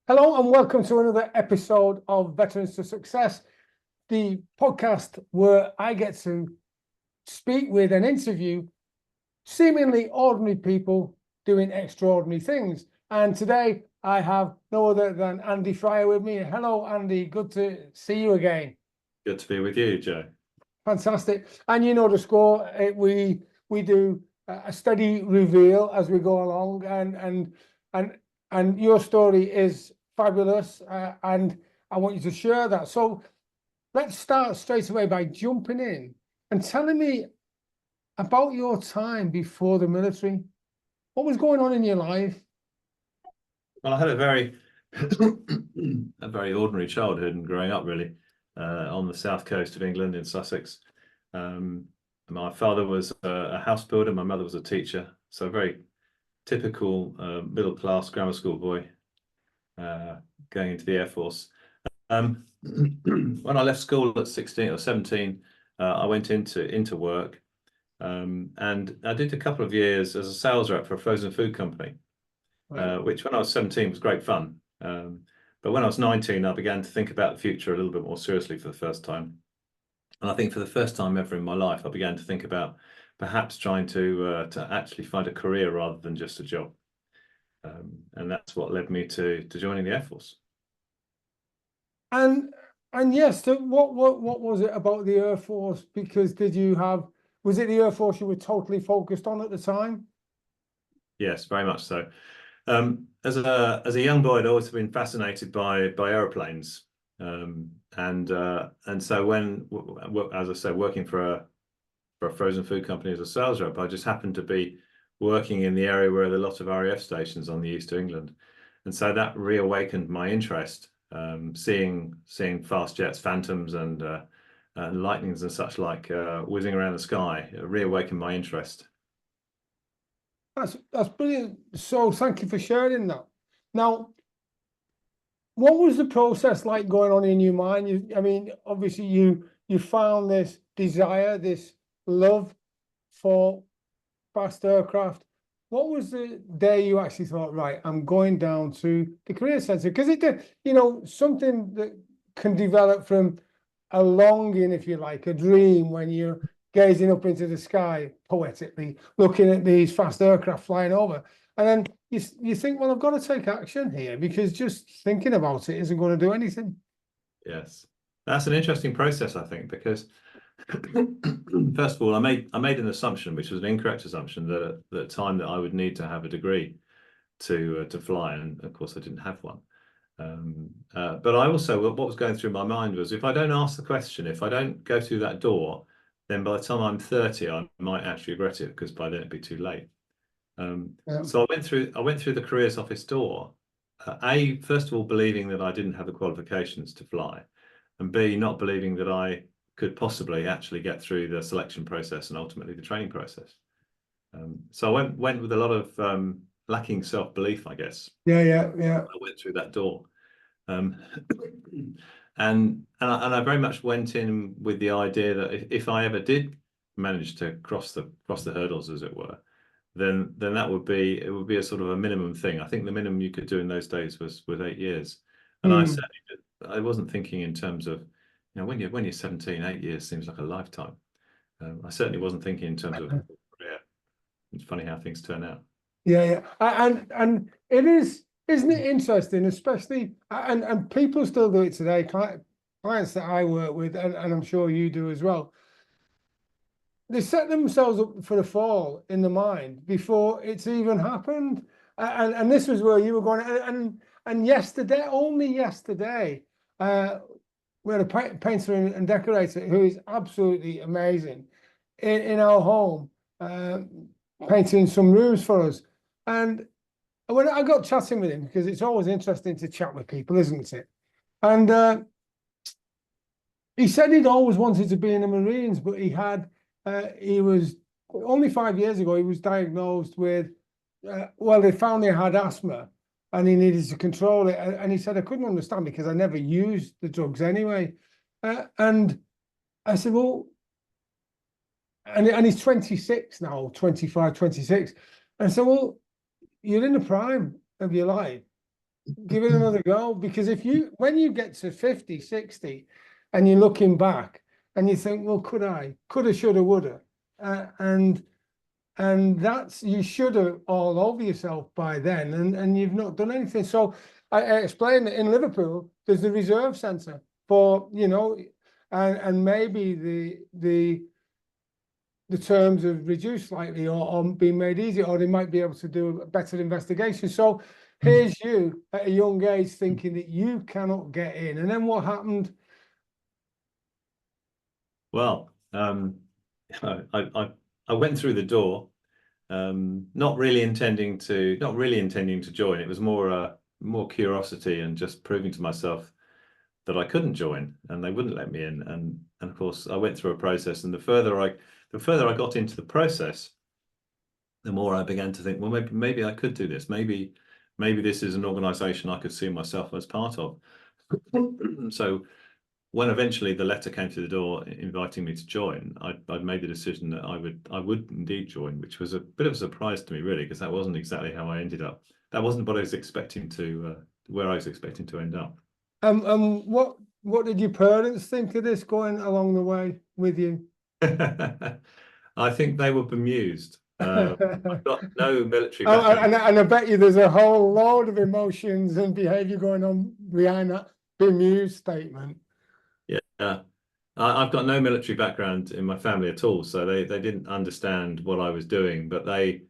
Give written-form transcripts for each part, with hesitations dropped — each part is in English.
Hello and welcome to another episode of Veterans to Success, the podcast where I get to speak with and interview seemingly ordinary people doing extraordinary things. And today I have no other than Andy Fryer with me. Hello, Andy. Good to see you again. Good to be with you, Joe. Fantastic. And you know the score. We do a steady reveal as we go along, and your story is fabulous, and I want you to share that. So let's start straight away by jumping in and telling me about your time before the military. What was going on in your life? Well, I had a very ordinary childhood and growing up really on the south coast of England in Sussex. My father was a house builder, my mother was a teacher, so a very typical middle-class grammar school boy going into the Air Force. When I left school at 16 or 17, I went into work, and I did a couple of years as a sales rep for a frozen food company, which when I was 17 was great fun. But when I was 19, I began to think about the future a little bit more seriously for the first time. And I think for the first time ever in my life, I began to think about perhaps trying to actually find a career rather than just a job. And that's what led me to joining the Air Force. And yes, so what was it about the Air Force? Because was it the Air Force you were totally focused on at the time? Yes, very much so. As a young boy, I'd always been fascinated by aeroplanes, and so when, as I said, working for a frozen food company as a sales rep, I just happened to be working in the area where there are a lot of RAF stations on the east of England, and so that reawakened my interest. Seeing fast jets, Phantoms, and Lightnings and such like whizzing around the sky reawakened my interest. That's brilliant. So thank you for sharing that. Now, what was the process like going on in your mind? I mean, obviously you found this desire, this love for fast aircraft. What was the day you actually thought, right, I'm going down to the career centre? Because it did, something that can develop from a longing, if you like, a dream when you're gazing up into the sky, poetically, looking at these fast aircraft flying over. And then you think, well, I've got to take action here, because just thinking about it isn't going to do anything. Yes, that's an interesting process, I think, because first of all, I made an assumption, which was an incorrect assumption, that at the time that I would need to have a degree to fly, and of course I didn't have one. But I also, what was going through my mind was, if I don't ask the question, if I don't go through that door, then by the time I'm 30, I might actually regret it, because by then it'd be too late. So I went through the careers office door. First of all, believing that I didn't have the qualifications to fly, and B, not believing that I could possibly actually get through the selection process and ultimately the training process. So I went with a lot of lacking self-belief, I guess. Yeah. I went through that door, and I very much went in with the idea that if I ever did manage to cross the hurdles, as it were, then it would be a sort of a minimum thing. I think the minimum you could do in those days was 8 years, and I wasn't thinking in terms of, when you're 17, 8 years seems like a lifetime. I certainly wasn't thinking in terms of career. It's funny how things turn out. Yeah. And it is, isn't it interesting, especially, and people still do it today, clients that I work with, and I'm sure you do as well. They set themselves up for the fall in the mind before it's even happened. And this was where you were going. And yesterday, only yesterday, we had a painter and decorator who is absolutely amazing in our home, painting some rooms for us. And when I got chatting with him, because it's always interesting to chat with people, isn't it? And he said he'd always wanted to be in the Marines, but he was only 5 years ago, he was diagnosed with, they found he had asthma and he needed to control it. And he said, I couldn't understand, because I never used the drugs anyway. And I said, well, and he's 26 now, 25, 26. And I said, well, you're in the prime of your life. give it another go. Because when you get to 50, 60, and you're looking back and you think, well, coulda, shoulda, woulda, and that's, you should have all over yourself by then, and you've not done anything. So I explained that in Liverpool there's the reserve centre for, and maybe the terms have reduced slightly, or been made easier, or they might be able to do a better investigation. So here's you at a young age thinking that you cannot get in, and then what happened? Well, I went through the door, not really intending to join. It was more curiosity and just proving to myself that I couldn't join, and they wouldn't let me in. And of course, I went through a process, and the further I got into the process, the more I began to think, well, maybe I could do this. Maybe this is an organisation I could see myself as part of. So when eventually the letter came through the door inviting me to join, I'd made the decision that I would indeed join, which was a bit of a surprise to me, really, because that wasn't exactly how I ended up. That wasn't what I was expecting to, where I was expecting to end up. What did your parents think of this going along the way with you? I think they were bemused. I've got no military And, background. and I bet you there's a whole load of emotions and behaviour going on behind that bemused statement. Yeah, I've got no military background in my family at all, so they didn't understand what I was doing. But I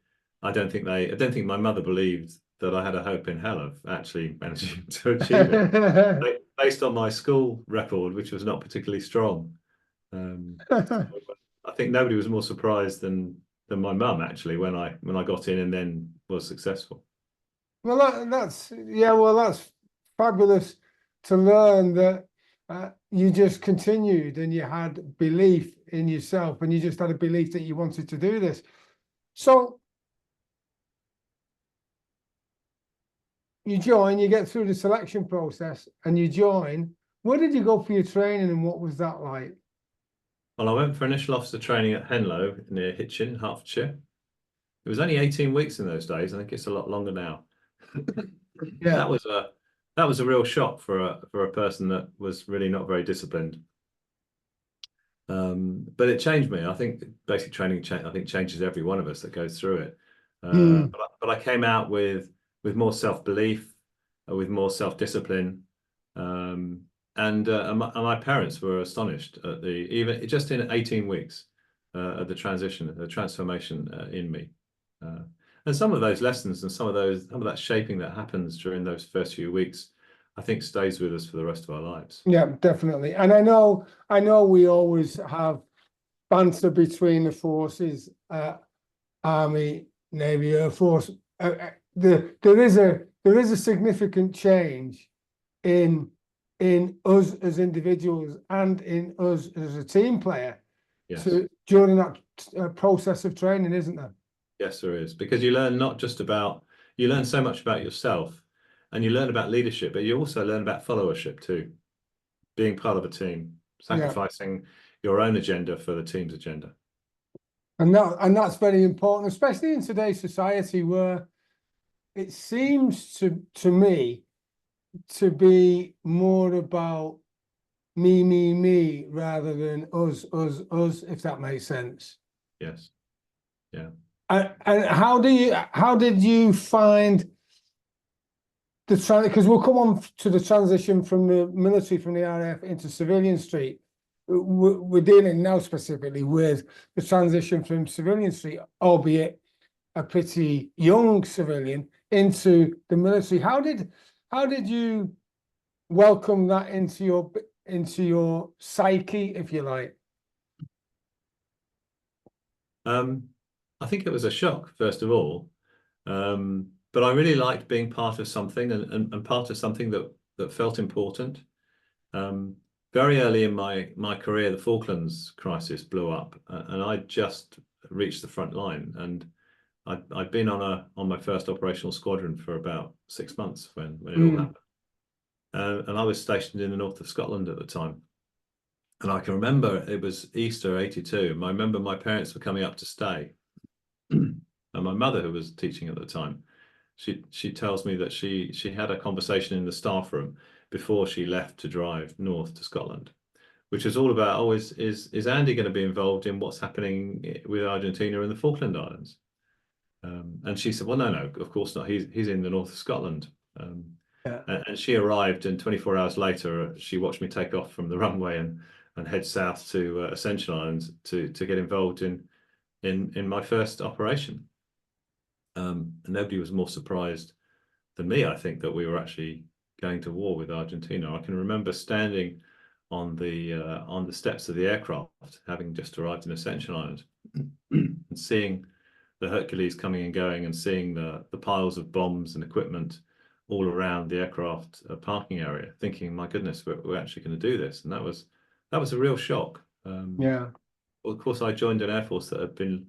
don't think my mother believed that I had a hope in hell of actually managing to achieve it, based on my school record, which was not particularly strong. I think nobody was more surprised than my mum, actually, when I got in and then was successful. Well, that's fabulous to learn that you just continued and you had belief in yourself, and you just had a belief that you wanted to do this. So you join, you get through the selection process, and you join. Where did you go for your training, and what was that like? Well, I went for initial officer training at Henlow near Hitchin, Hertfordshire. It was only 18 weeks in those days. I think it's a lot longer now. Yeah. That was a real shock for a person that was really not very disciplined. But it changed me. I think basic training changes every one of us that goes through it. But I came out with more self-belief, with more self-discipline, and my parents were astonished at even just in 18 weeks at the transformation in me. And some of those lessons and some of that shaping that happens during those first few weeks, I think stays with us for the rest of our lives. Yeah, definitely. And I know we always have banter between the forces, Army, Navy, Air Force. There is a significant change in us as individuals and in us as a team player. Yes. During that process of training, isn't there? Yes, there is, because you learn you learn so much about yourself, and you learn about leadership, but you also learn about followership too, being part of a team, sacrificing your own agenda for the team's agenda. And that's very important, especially in today's society, where it seems to me to be more about me rather than us, if that makes sense. Yes. Yeah. And how did you find the because we'll come on to the transition from the military, from the RAF into civilian street. We're dealing now specifically with the transition from civilian street, albeit a pretty young civilian, into the military. How did you welcome that into your psyche, if you like? I think it was a shock, first of all, but I really liked being part of something and part of something that felt important. Very early in my career, the Falklands crisis blew up, and I just reached the front line, and I'd been on my first operational squadron for about 6 months when it all happened, and I was stationed in the north of Scotland at the time. And I can remember it was Easter '82. I remember my parents were coming up to stay, and my mother, who was teaching at the time, she tells me that she had a conversation in the staff room before she left to drive north to Scotland, which is all about, oh, is Andy going to be involved in what's happening with Argentina and the Falkland Islands? And she said, well, no, of course not. He's in the north of Scotland. Yeah. And she arrived, and 24 hours later, she watched me take off from the runway and head south to Ascension Island to get involved in my first operation. And nobody was more surprised than me, I think, that we were actually going to war with Argentina. I can remember standing on the steps of the aircraft, having just arrived in Ascension Island, and seeing the Hercules coming and going, and seeing the piles of bombs and equipment all around the aircraft parking area, thinking, my goodness, we're actually going to do this. And that was a real shock. Yeah. Well, of course, I joined an Air Force that had been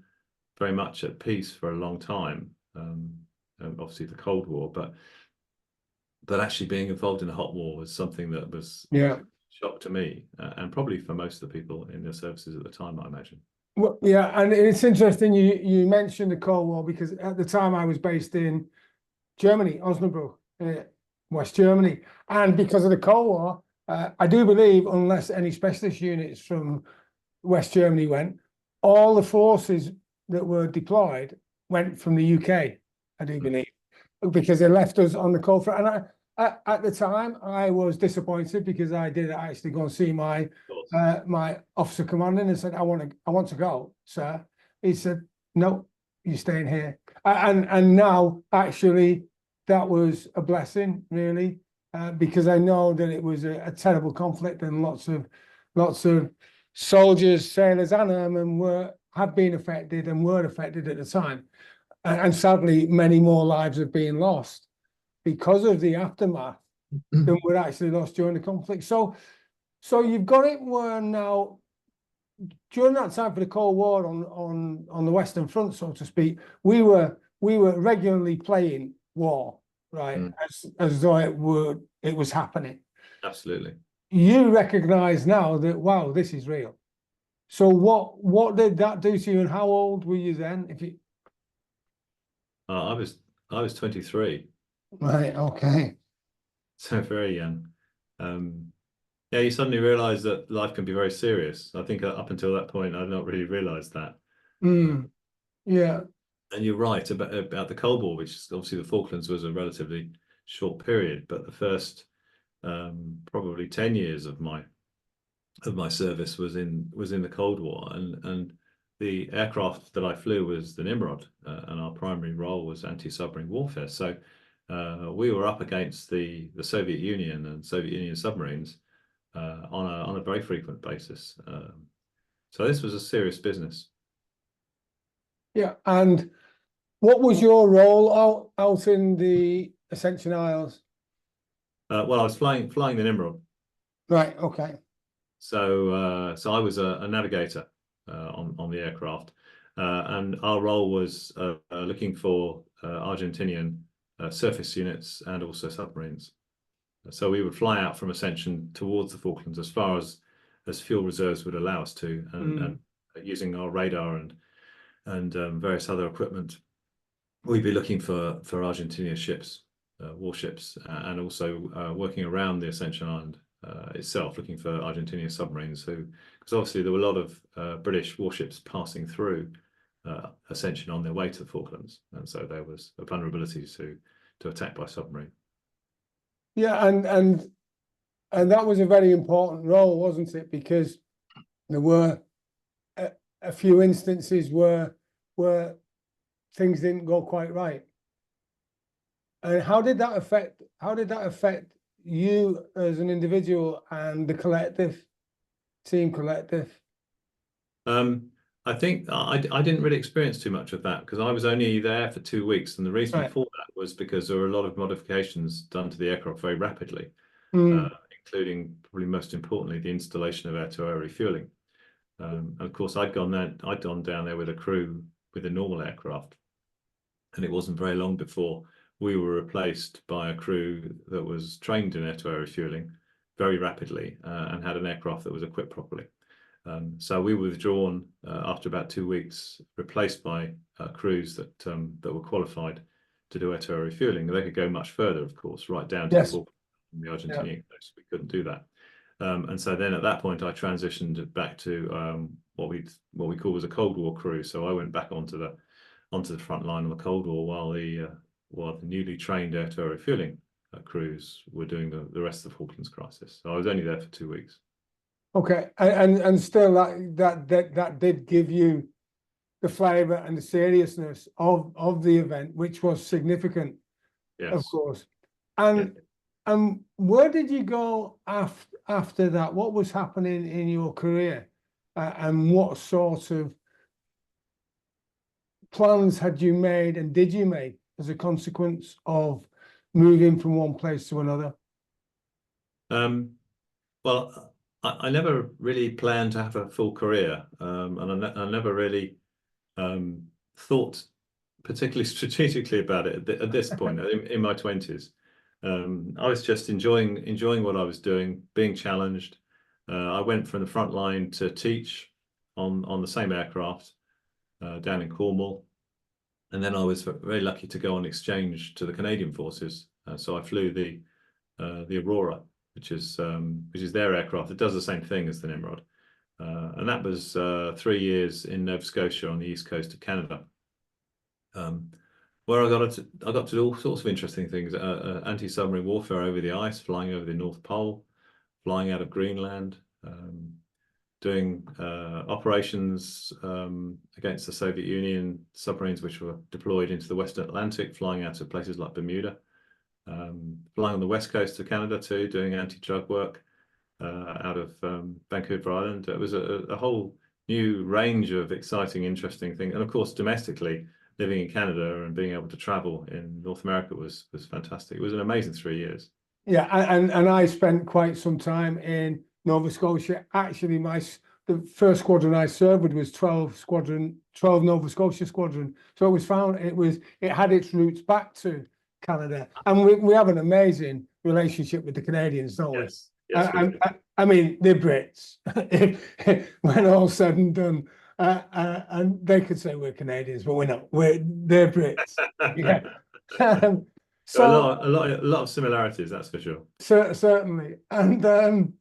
very much at peace for a long time, obviously the Cold War, but actually being involved in a hot war was something that was Yeah. a shock to me, and probably for most of the people in the services at the time, I imagine. Well, yeah, and it's interesting you mentioned the Cold War, because at the time I was based in Germany, Osnabrück, West Germany, and because of the Cold War, I do believe, unless any specialist units from West Germany went, all the forces that were deployed went from the UK, I do believe, because they left us on the cold front. And at the time, I was disappointed, because I did actually go and see my my officer commanding and said, I want to go, sir. He said, no, you're staying here. And now, actually, that was a blessing, really, because I know that it was a terrible conflict, and lots of soldiers, sailors, and airmen have been affected and were affected at the time. And sadly, many more lives have been lost because of the aftermath than were actually lost during the conflict. So you've got it where now, during that time for the Cold War on the Western Front, so to speak, we were regularly playing war, right? As though it was happening. Absolutely. You recognise now that, wow, this is real. So what did that do to you, and how old were you then? If you I was 23. Right, okay. So very young. Yeah, you suddenly realise that life can be very serious. I think up until that point, I'd not really realised that. Yeah. And you're right about the Cold War, which is obviously the Falklands was a relatively short period, but the first probably 10 years of my service was in the Cold War, and the aircraft that I flew was the Nimrod, and our primary role was anti-submarine warfare. So we were up against the Soviet Union and Soviet Union submarines on a very frequent basis. So this was a serious business. Yeah, and what was your role out in the Ascension Isles? Well, I was flying the Nimrod. Right, okay. So I was a navigator on the aircraft, and our role was looking for Argentinian surface units and also submarines. So we would fly out from Ascension towards the Falklands as far as fuel reserves would allow us to, and using our radar and various other equipment, we'd be looking for Argentinian ships, warships, and also working around the Ascension Island itself, looking for Argentinian submarines, because obviously there were a lot of British warships passing through Ascension on their way to the Falklands, and so there was a vulnerability to attack by submarine. Yeah, and that was a very important role, wasn't it? Because there were a few instances where things didn't go quite right. And how did that affect you as an individual and the team collective? I think I didn't really experience too much of that, because I was only there for 2 weeks, and the reason for that was because there were a lot of modifications done to the aircraft very rapidly, including, probably most importantly, the installation of air-to-air refueling. And of course, I'd gone down there with a crew with a normal aircraft, and it wasn't very long before we were replaced by a crew that was trained in air-to-air refueling very rapidly, and had an aircraft that was equipped properly. So we were withdrawn after about 2 weeks, replaced by crews that were qualified to do air-to-air refueling. They could go much further, of course, right down to Yes. the Argentinian coast. We couldn't do that. And so then at that point, I transitioned back to what we call as a Cold War crew. So I went back onto the front line of the Cold War while the newly trained air-to-air refueling crews were doing the rest of the Falklands crisis. So I was only there for 2 weeks. Okay, and still that did give you the flavour and the seriousness of the event, which was significant, Yes. of course. And where did you go after that? What was happening in your career, and what sort of plans had you made, and did you make as a consequence of moving from one place to another? Well, I never really planned to have a full career, and I never really thought particularly strategically about it at this point in my 20s. I was just enjoying what I was doing, being challenged. I went from the front line to teach on the same aircraft down in Cornwall, and then I was very lucky to go on exchange to the Canadian forces. So I flew the Aurora, which is their aircraft. It does the same thing as the Nimrod, and that was 3 years in Nova Scotia on the east coast of Canada, where I got to do all sorts of interesting things: anti-submarine warfare over the ice, flying over the North Pole, flying out of Greenland, doing operations against the Soviet Union submarines which were deployed into the Western Atlantic, flying out of places like Bermuda. Flying on the west coast of Canada too, doing anti-drug work out of Vancouver Island. It was a whole new range of exciting, interesting things. And of course, domestically, living in Canada and being able to travel in North America was fantastic. It was an amazing 3 years. Yeah, and I spent quite some time in Nova Scotia. Actually, the first squadron I served with was 12 Nova Scotia Squadron. So it had its roots back to Canada, and we have an amazing relationship with the Canadians, don't we? Yes, yes. I mean, they're Brits. When all said and done, and they could say we're Canadians, but we're not. They're Brits. Yeah. So a lot of similarities, that's for sure. Certainly, and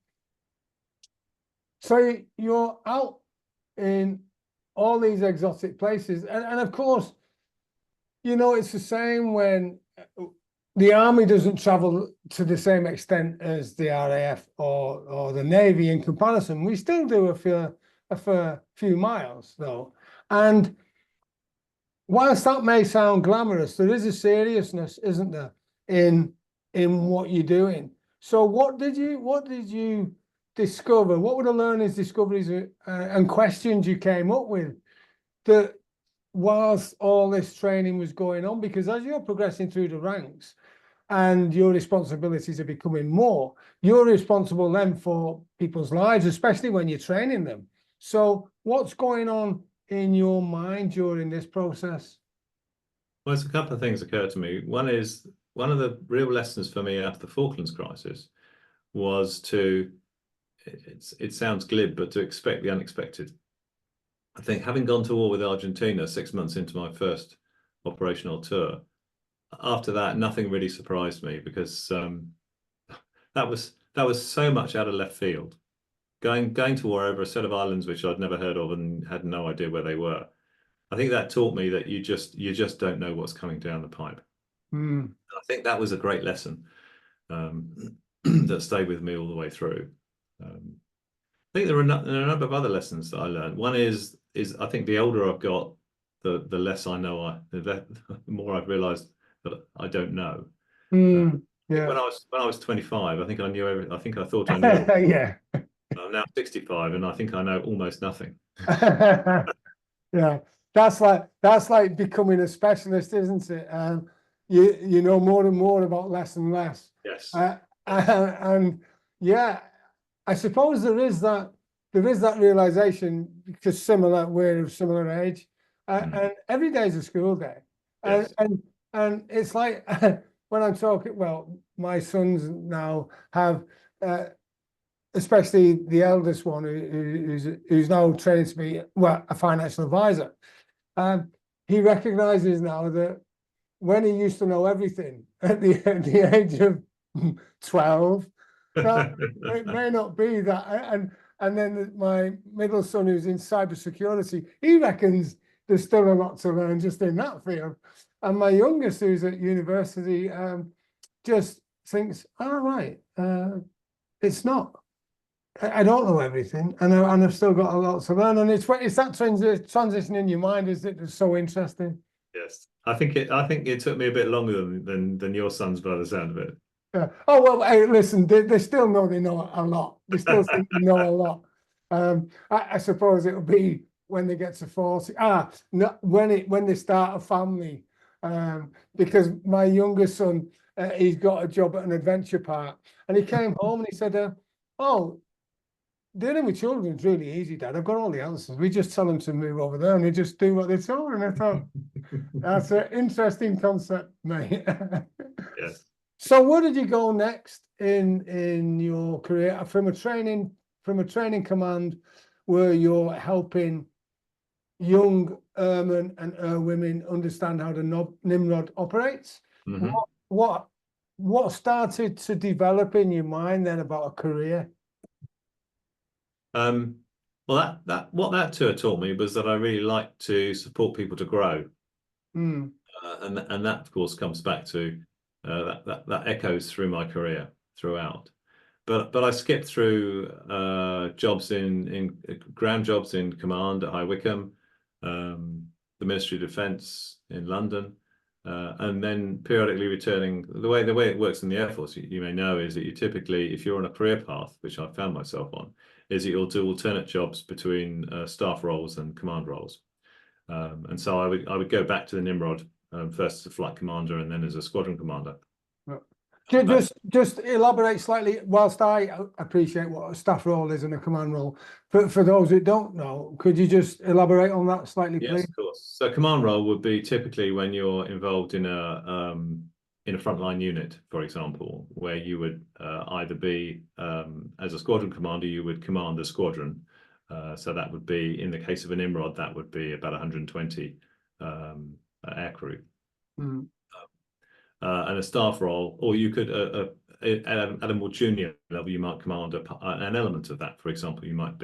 so you're out in all these exotic places, and of course, it's the same when the army doesn't travel to the same extent as the RAF or the Navy in comparison. We still do a fair few miles though, and whilst that may sound glamorous, there is a seriousness, isn't there, in what you're doing. So what did you discover? What were the learnings, discoveries, and questions you came up with that whilst all this training was going on? Because as you're progressing through the ranks and your responsibilities are becoming more, you're responsible then for people's lives, especially when you're training them. So what's going on in your mind during this process? Well, there's a couple of things occurred to me. One is, one of the real lessons for me after the Falklands crisis was it sounds glib, but to expect the unexpected. I think having gone to war with Argentina 6 months into my first operational tour, after that, nothing really surprised me, because that was so much out of left field. Going to war over a set of islands which I'd never heard of and had no idea where they were. I think that taught me that you just don't know what's coming down the pipe. I think that was a great lesson that stayed with me all the way through. I think there are a number of other lessons that I learned. One is I think the older I've got, the less I know. The more I've realised that I don't know. Yeah. When I was 25, I think I knew everything. I think I thought I knew everything. Yeah. I'm now 65, and I think I know almost nothing. Yeah, that's like becoming a specialist, isn't it? You know more and more about less and less. Yes. And yeah, I suppose there is that realization, because we're of similar age, and every day is a school day. Yes. And it's like when I'm talking, well, my sons now have, especially the eldest one, who's now training to be a financial advisor. He recognizes now that when he used to know everything at the age of 12, that it may not be that. And then my middle son, who's in cybersecurity, he reckons there's still a lot to learn just in that field. And my youngest, who's at university, just thinks, all right, it's not. I don't know everything, and I've still got a lot to learn. And it's that transition in your mind is it just so interesting. Yes, I think it took me a bit longer than your sons by the sound of it. Yeah. Oh well, hey, listen, they still know they know a lot. They still think they know a lot. I suppose it'll be when they get to 40. No, when they start a family. Because my youngest son, he's got a job at an adventure park, and he came home and he said, "Oh, dealing with children is really easy, Dad. I've got all the answers. We just tell them to move over there, and they just do what they're told." And I thought, that's an interesting concept, mate. Yes. So where did you go next in your career from a training command where you're helping young airmen and women understand how the Nimrod operates? Mm-hmm. What started to develop in your mind then about a career? Well, what that tour taught me was that I really like to support people to grow, and that of course comes back to that echoes through my career throughout. But I skipped through jobs in ground jobs in command at High Wycombe, the Ministry of Defence in London, and then periodically returning. The way it works in the Air Force, you may know, is that you typically, if you're on a career path, which I found myself on, is that you'll do alternate jobs between staff roles and command roles. And so I would go back to the Nimrod, first as a flight commander and then as a squadron commander. Just elaborate slightly. Whilst I appreciate what a staff role is and a command role, for those who don't know, could you just elaborate on that slightly, please? Yes, of course. So command role would be typically when you're involved in a frontline unit, for example, where you would either be as a squadron commander, you would command the squadron. So that would be, in the case of a Nimrod, that would be about 120 aircrew. And a staff role, or you could at a more junior level, you might command an element of that. For example, you might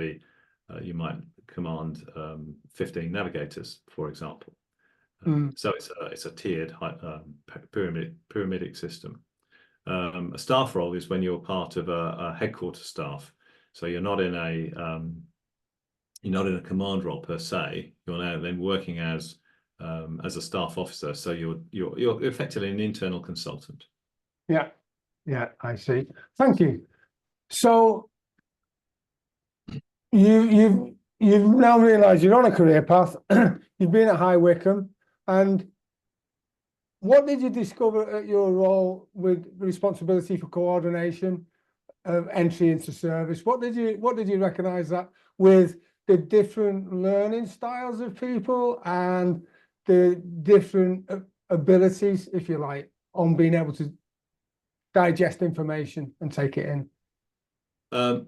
command 15 navigators, for example. So it's a tiered pyramidic system. A staff role is when you're part of a headquarters staff. So you're not in a command role per se. You're now then working as a staff officer. So you're effectively an internal consultant. Yeah, I see. Thank you. So you've now realised you're on a career path. You've been at High Wycombe, and what did you discover at your role with responsibility for coordination of entry into service? What did you recognise that with the different learning styles of people and the different abilities, if you like, on being able to digest information and take it in?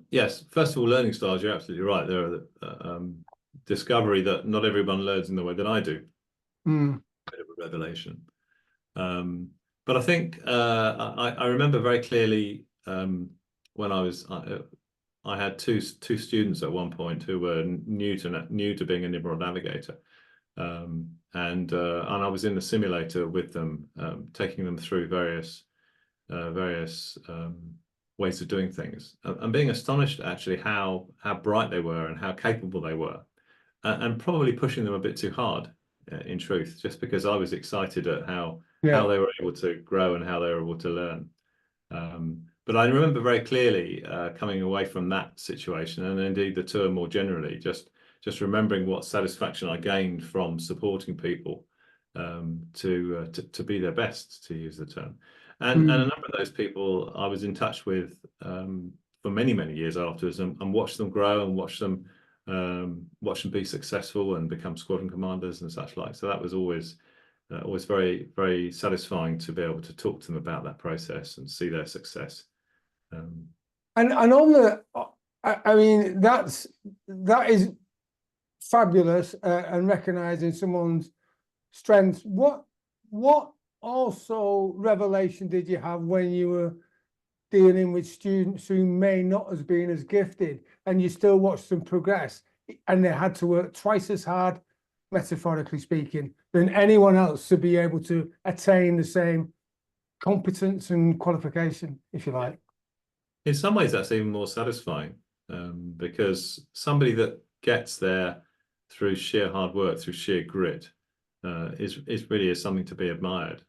Yes, first of all, learning styles, you're absolutely right. There are the discovery that not everyone learns in the way that I do. Bit of a revelation. But I think I remember very clearly when I had two students at one point who were new to being a Nimrod navigator. And I was in the simulator with them, taking them through various ways of doing things, and being astonished actually how bright they were and how capable they were, and probably pushing them a bit too hard, in truth, just because I was excited at how they were able to grow and how they were able to learn. But I remember very clearly coming away from that situation, and indeed the tour more generally, just remembering what satisfaction I gained from supporting people to be their best, to use the term. And a number of those people I was in touch with for many years afterwards, and watched them grow and watch them be successful and become squadron commanders and such like. So that was always very, very satisfying to be able to talk to them about that process and see their success. And on the, I mean, that is fabulous, and recognizing someone's strengths. What also revelation did you have when you were dealing with students who may not have been as gifted, and you still watched them progress, and they had to work twice as hard, metaphorically speaking, than anyone else to be able to attain the same competence and qualification, if you like? In some ways, that's even more satisfying, because somebody that gets there through sheer hard work, through sheer grit, is really something to be admired.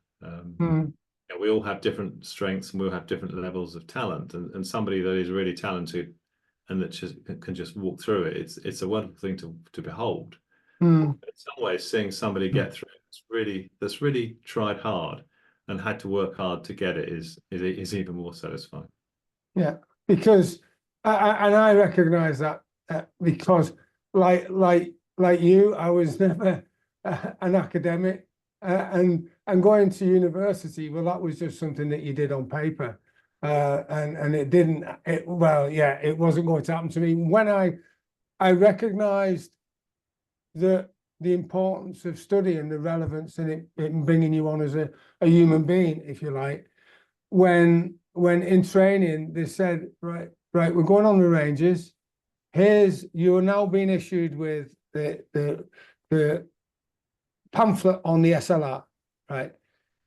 We all have different strengths and we all have different levels of talent, and somebody that is really talented and that can just walk through it, it's a wonderful thing to behold. In some ways, seeing somebody get through that's really tried hard and had to work hard to get it is even more satisfying. Yeah, because I recognize that, because like you, I was never an academic, and going to university, well, that was just something that you did on paper, and it wasn't going to happen to me. When I recognized the importance of study and the relevance in it bringing you on as a human being, if you like, when in training they said, right, we're going on the ranges. You're now being issued with the pamphlet on the SLR, right?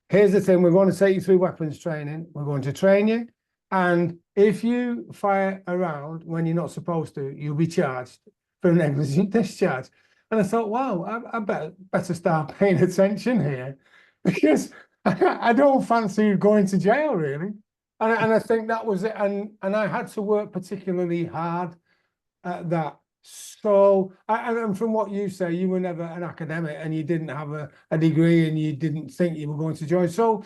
Here's the thing, we're going to take you through weapons training. We're going to train you. And if you fire a round when you're not supposed to, you'll be charged for a negligent discharge. And I thought, wow, I better start paying attention here, because I don't fancy going to jail, really. And I think that was it. And I had to work particularly hard at that. So, and from what you say, you were never an academic and you didn't have a degree and you didn't think you were going to join. So,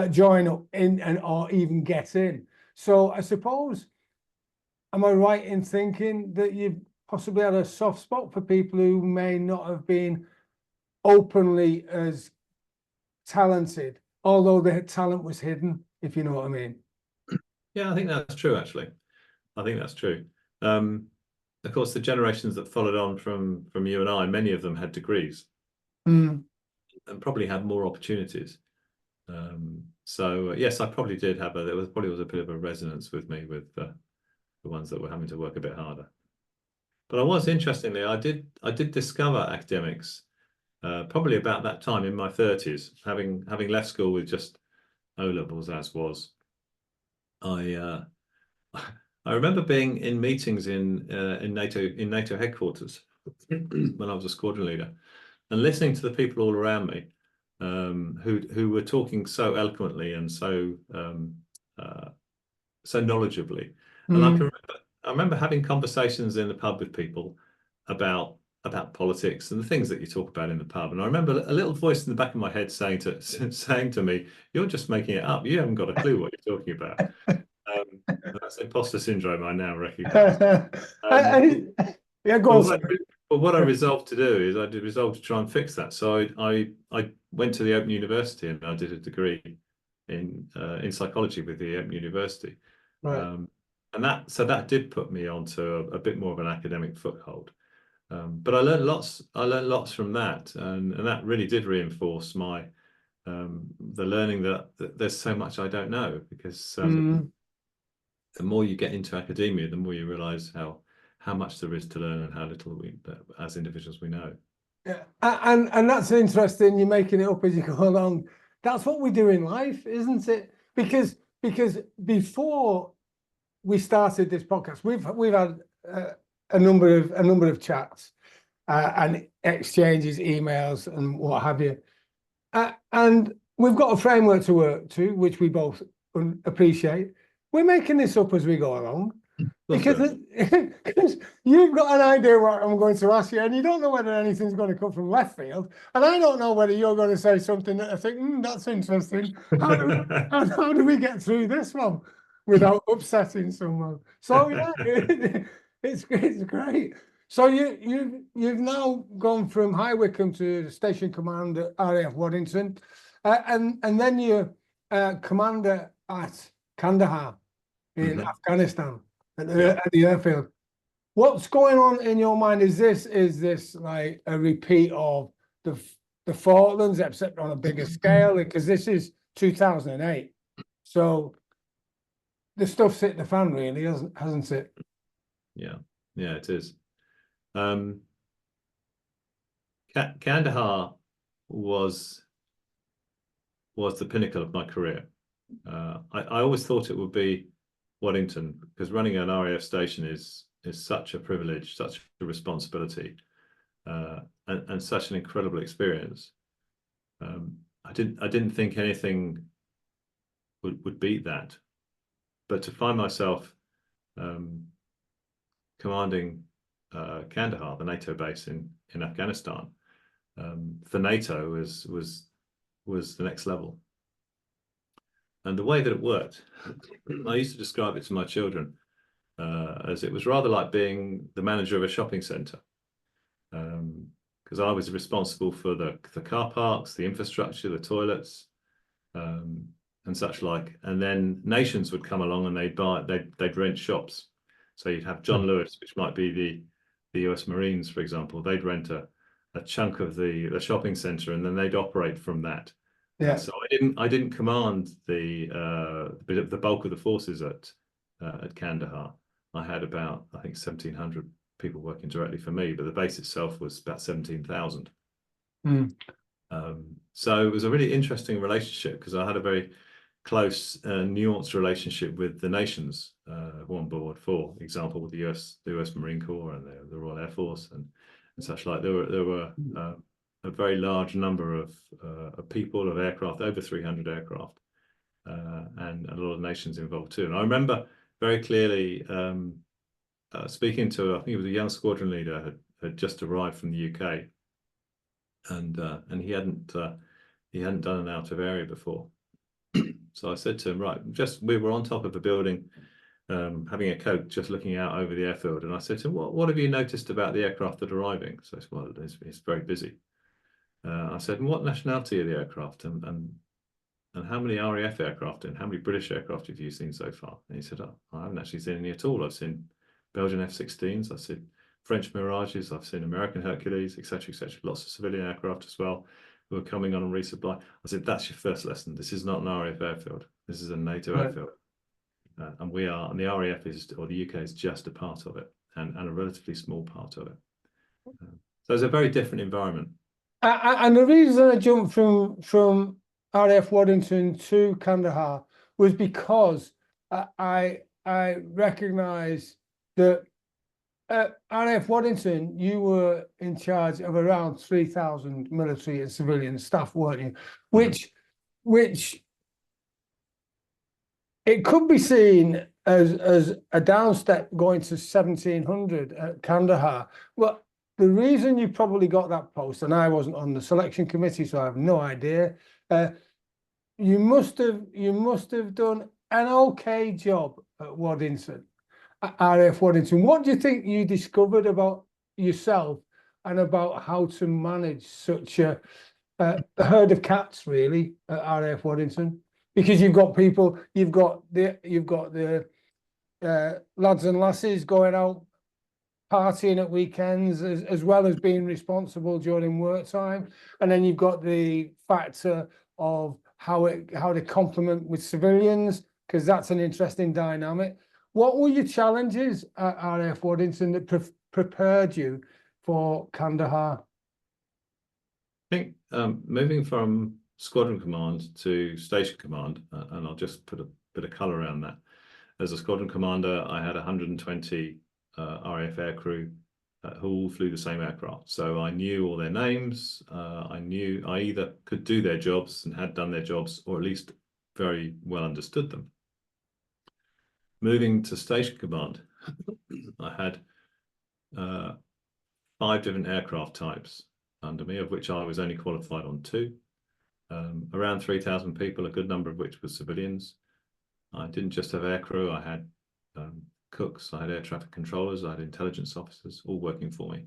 join up in or even get in. So I suppose, am I right in thinking that you possibly had a soft spot for people who may not have been openly as talented, although their talent was hidden, if you know what I mean? Yeah, I think that's true, actually. I think that's true. Of course, the generations that followed on from you and I, many of them had degrees and probably had more opportunities. So yes, I probably did have there was a bit of a resonance with me with the ones that were having to work a bit harder. But interestingly, I did discover academics probably about that time in my 30s, having left school with just O-levels as was. I remember being in meetings in NATO headquarters when I was a squadron leader, and listening to the people all around me who were talking so eloquently and so knowledgeably. And I remember having conversations in the pub with people about politics and the things that you talk about in the pub. And I remember a little voice in the back of my head saying to me, "You're just making it up. You haven't got a clue what you're talking about." That's imposter syndrome, I now recognize. Yeah, go on. But what I resolved to do is I resolved to try and fix that. So I went to the Open University and I did a degree in psychology with the Open University. Right. And that did put me onto a bit more of an academic foothold. But I learned lots from that, and that really did reinforce my the learning that there's so much I don't know, because the more you get into academia, the more you realize how much there is to learn and how little we as individuals we know. Yeah, and that's interesting. You're making it up as you go along. That's what we do in life, isn't it? Because before we started this podcast, we've had a number of chats and exchanges, emails, and what have you. And we've got a framework to work to, which we both appreciate. We're making this up as we go along, because you've got an idea what I'm going to ask you, and you don't know whether anything's going to come from left field, and I don't know whether you're going to say something that I think, that's interesting. How do we get through this one without upsetting someone? So yeah, it's great. So you've now gone from High Wycombe to Station Command at RAF Waddington, and then you're commander at Kandahar in Afghanistan at the airfield. What's going on in your mind? Is this like a repeat of the Falklands, except on a bigger scale, because this is 2008. So the stuff's hit the fan, really, hasn't it? Yeah, it is. Kandahar was the pinnacle of my career. I always thought it would be Waddington, because running an RAF station is such a privilege, such a responsibility, and such an incredible experience. I didn't think anything would beat that, but to find myself commanding Kandahar, the NATO base in Afghanistan, for NATO was the next level. And the way that it worked, I used to describe it to my children as it was rather like being the manager of a shopping centre, because I was responsible for the car parks, the infrastructure, the toilets, and such like. And then nations would come along and they'd rent shops. So you'd have John Lewis, which might be the US Marines, for example. They'd rent a chunk of the shopping centre, and then they'd operate from that. Yeah. So I didn't command the bulk of the forces at Kandahar. I had about, I think, 1,700 people working directly for me, but the base itself was about 17,000. So it was a really interesting relationship, because I had a very close, nuanced relationship with the nations on board. For example, with the US Marine Corps and the Royal Air Force and such like. There were a very large number of people, of aircraft, over 300 aircraft, and a lot of nations involved too. And I remember very clearly speaking to, I think it was a young squadron leader, had just arrived from the UK, and he hadn't done an out of area before. So I said to him, right, we were on top of a building, having a coke, just looking out over the airfield, and I said to him, what have you noticed about the aircraft that are arriving? So he said, well, it's very busy. I said, and what nationality are the aircraft, and how many RAF aircraft and how many British aircraft have you seen so far? And he said, oh, I haven't actually seen any at all. I've seen Belgian F-16s, I've seen French Mirages, I've seen American Hercules, etc., etc. Lots of civilian aircraft as well who are coming on and resupply. I said, that's your first lesson. This is not an RAF airfield. This is a NATO airfield. And the RAF or the UK is just a part of it, and a relatively small part of it. So it's a very different environment. And the reason I jumped from RAF Waddington to Kandahar was because I recognise that at RAF Waddington, you were in charge of around 3,000 military and civilian staff, weren't you? Which it could be seen as a downstep going to 1,700 at Kandahar. Well, the reason you probably got that post, and I wasn't on the selection committee, so I have no idea. You must have done an okay job at Waddington, at RAF Waddington. What do you think you discovered about yourself and about how to manage such a herd of cats, really, at RAF Waddington? Because you've got people, you've got the lads and lasses going out partying at weekends, as well as being responsible during work time, and then you've got the factor of how they complement with civilians, because that's an interesting dynamic. What were your challenges at RAF Waddington that prepared you for Kandahar? I think moving from squadron command to station command, and I'll just put a bit of colour around that. As a squadron commander, I had 120 RAF aircrew who all flew the same aircraft. So I knew all their names. I knew I either could do their jobs and had done their jobs, or at least very well understood them. Moving to station command, I had 5 different aircraft types under me, of which I was only qualified on 2. Around 3,000 people, a good number of which were civilians. I didn't just have aircrew, I had cooks, I had air traffic controllers, I had intelligence officers, all working for me.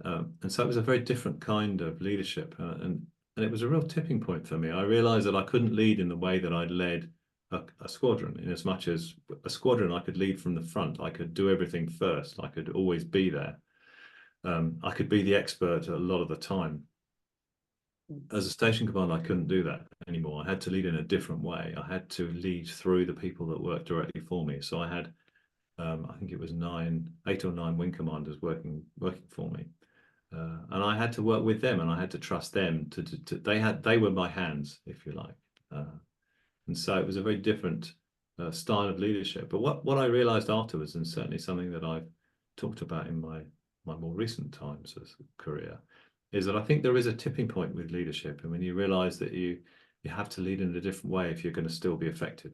And so it was a very different kind of leadership, and it was a real tipping point for me. I realized that I couldn't lead in the way that I'd led a squadron, in as much as a squadron I could lead from the front. I could do everything first. I could always be there. I could be the expert a lot of the time. as a station commander, I couldn't do that anymore. I had to lead in a different way. I had to lead through the people that worked directly for me. So I had, I think it was 8 or 9 wing commanders working for me, and I had to work with them, and I had to trust them they were my hands, if you like, and so it was a very different style of leadership. But what I realized afterwards, and certainly something that I've talked about in my more recent times as a career, is that I think there is a tipping point with leadership. And when you realize that you have to lead in a different way if you're going to still be effective.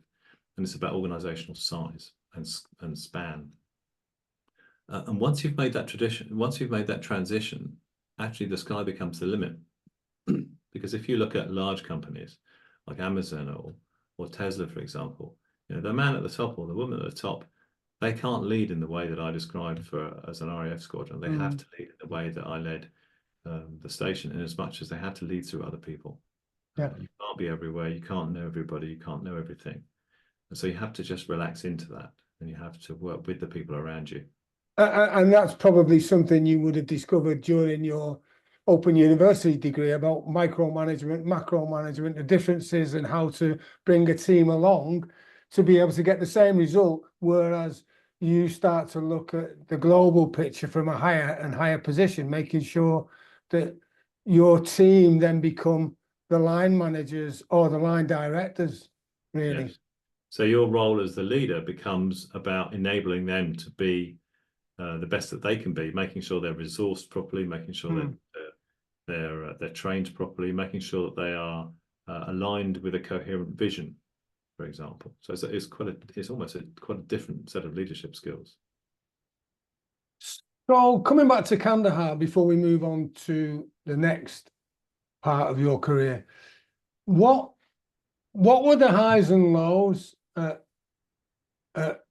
And it's about organizational size and span. And once you've made that transition, actually the sky becomes the limit. Because if you look at large companies like Amazon or Tesla, for example, the man at the top or the woman at the top, they can't lead in the way that I described as an RAF squadron. They have to lead in the way that I led the station, in as much as they had to lead through other people. You can't be everywhere. You can't know everybody. You can't know everything. And so you have to just relax into that, and you have to work with the people around you. And that's probably something you would have discovered during your Open University degree about micromanagement, macro management, the differences and how to bring a team along to be able to get the same result, whereas you start to look at the global picture from a higher and higher position, making sure that your team then become the line managers or the line directors, really. Yes. So your role as the leader becomes about enabling them to be the best that they can be, making sure they're resourced properly, making sure that they're trained properly, making sure that they are aligned with a coherent vision, for example. So it's almost quite a different set of leadership skills. So coming back to Kandahar before we move on to the next part of your career, what were the highs and lows at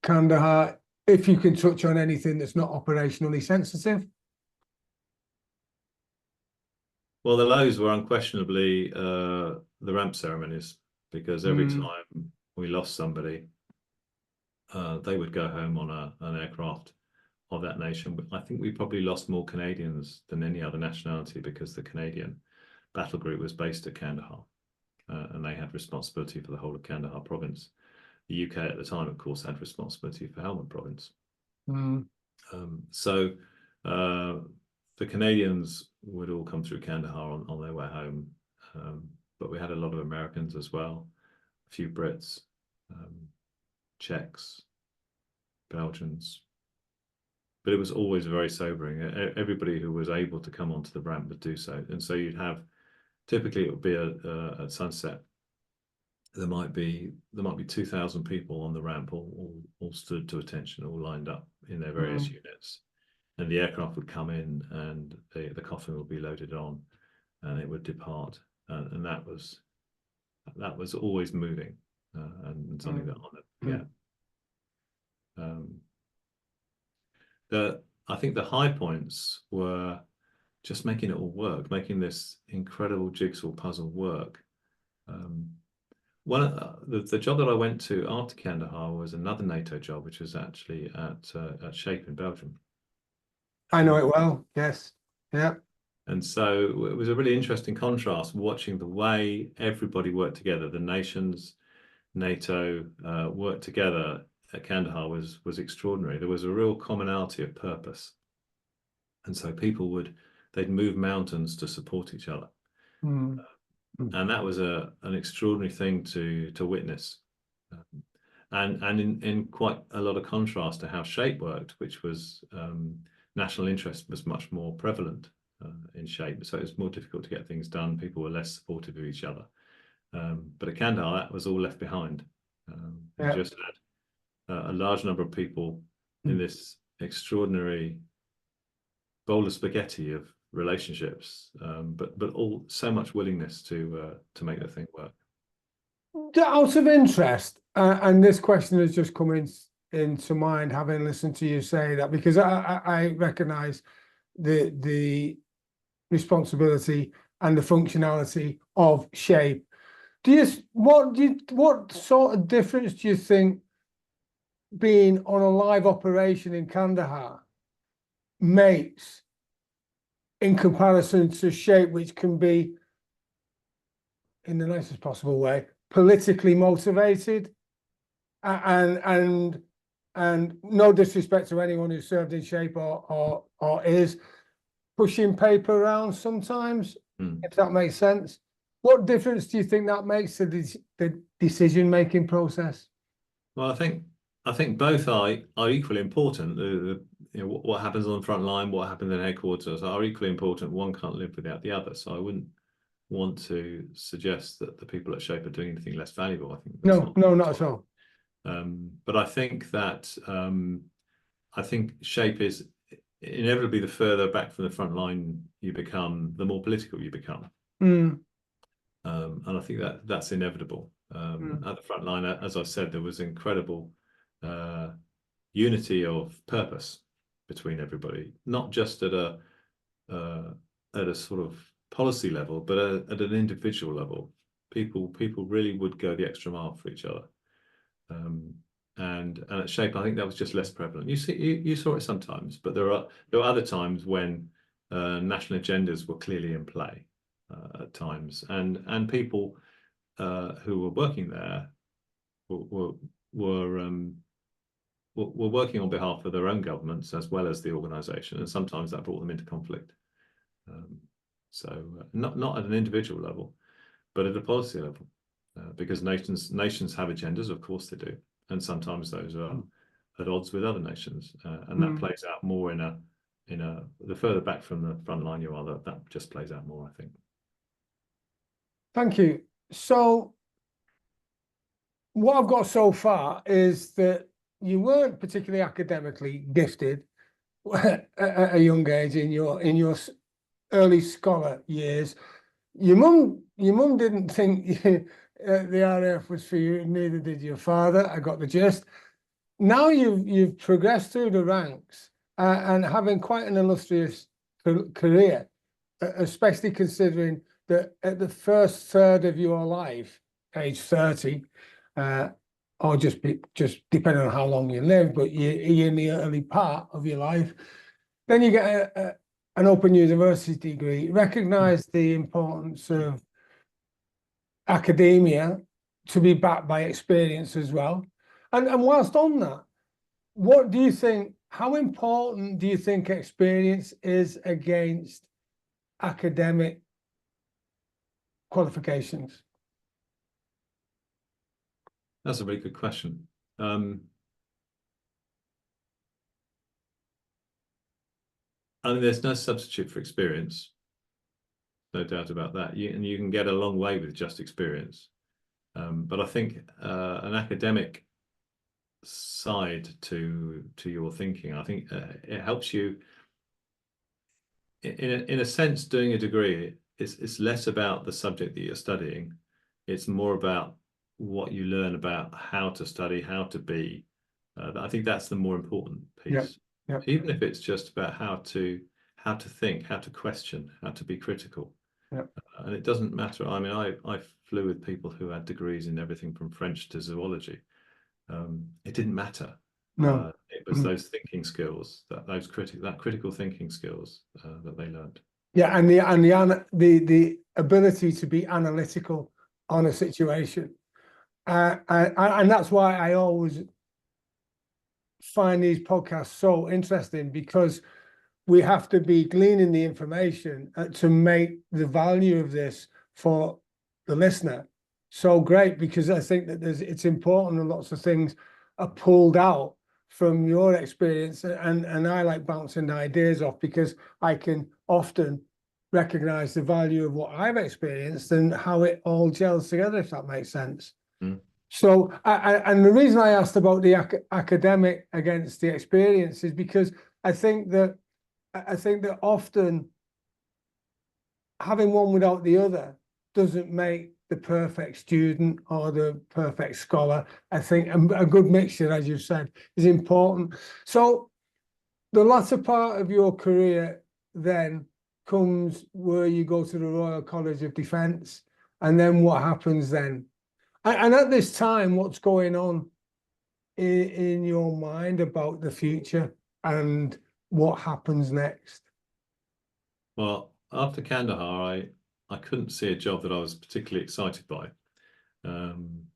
Kandahar, if you can touch on anything that's not operationally sensitive? Well, the lows were unquestionably the ramp ceremonies, because every time we lost somebody, they would go home on an aircraft of that nation. I think we probably lost more Canadians than any other nationality, because the Canadian battle group was based at Kandahar, and they had responsibility for the whole of Kandahar province. The UK at the time, of course, had responsibility for Helmand province. So the Canadians would all come through Kandahar on their way home, but we had a lot of Americans as well, a few Brits, Czechs, Belgians. But it was always very sobering. Everybody who was able to come onto the ramp would do so. And so you'd have, typically it would be at sunset, there might be 2,000 people on the ramp, all stood to attention, all lined up in their various units. And the aircraft would come in, and the coffin would be loaded on, and it would depart. And that was always moving, and something that I'll never forget. I think the high points were just making it all work, making this incredible jigsaw puzzle work. The job that I went to after Kandahar was another NATO job, which was actually at SHAPE in Belgium. I know it well. Yes. Yeah. And so it was a really interesting contrast, watching the way everybody worked together. The nations, NATO worked together at Kandahar was extraordinary. There was a real commonality of purpose, and so they'd move mountains to support each other. And that was an extraordinary thing to witness, and in quite a lot of contrast to how SHAPE worked, which was national interest was much more prevalent in SHAPE, so it was more difficult to get things done. People were less supportive of each other, but at Kandahar that was all left behind. We just had a large number of people in this extraordinary bowl of spaghetti of relationships, but all so much willingness to make the thing work. Out of interest, and this question has just come into mind having listened to you say that, because I recognise the responsibility and the functionality of SHAPE. What sort of difference do you think being on a live operation in Kandahar makes in comparison to SHAPE, which can be in the nicest possible way, politically motivated, and no disrespect to anyone who served in SHAPE or is pushing paper around sometimes, if that makes sense. What difference do you think that makes to the decision-making process? Well, I think both are equally important. What happens on the front line, what happens in headquarters are equally important. One can't live without the other. So I wouldn't want to suggest that the people at SHAPE are doing anything less valuable. I think that's not at all. But I think that I think SHAPE is inevitably, the further back from the front line you become, the more political you become. And I think that's inevitable. At the front line, as I said, there was incredible unity of purpose between everybody, not just at a sort of policy level, but at an individual level. People really would go the extra mile for each other. And at SHAPE, I think that was just less prevalent. You saw it sometimes, but there were other times when national agendas were clearly in play at times, and people who were working there were working on behalf of their own governments as well as the organisation, and sometimes that brought them into conflict. So not at an individual level, but at a policy level, because nations have agendas, of course they do, and sometimes those are at odds with other nations, and that plays out more in a the further back from the front line you are, that just plays out more, I think. Thank you. So what I've got so far is that you weren't particularly academically gifted at a young age in your early scholar years. Your mum didn't think the RAF was for you, neither did your father. I got the gist. Now you've progressed through the ranks and having quite an illustrious career, especially considering that at the first third of your life, age 30, or just depending on how long you live, but you're in the early part of your life, then you get an open university degree, recognise the importance of academia to be backed by experience as well. And whilst on that, what do you think, how important do you think experience is against academic qualifications? That's a very good question. I mean, there's no substitute for experience, no doubt about that. And you can get a long way with just experience. But I think an academic side to your thinking, I think it helps you. In a sense, doing a degree is less about the subject that you're studying. It's more about what you learn about how to study, how to be. I think that's the more important piece. Yeah. Even if it's just about how to think, how to question, how to be critical. Yeah. And it doesn't matter. I mean, I flew with people who had degrees in everything from French to zoology. It didn't matter. No. It was those thinking skills, that critical thinking skills that they learned. Yeah, and the ability to be analytical on a situation, and that's why I always find these podcasts so interesting, because we have to be gleaning the information to make the value of this for the listener so great, because I think that it's important and lots of things are pulled out from your experience, and I like bouncing ideas off because I can often recognize the value of what I've experienced and how it all gels together, if that makes sense. So, and the reason I asked about the academic against the experience is because I think that often having one without the other doesn't make the perfect student or the perfect scholar. I think a good mixture, as you've said, is important. So the latter part of your career then comes where you go to the Royal College of Defence, and then what happens then? And at this time, what's going on in your mind about the future and what happens next? Well, after Kandahar, I couldn't see a job that I was particularly excited by. And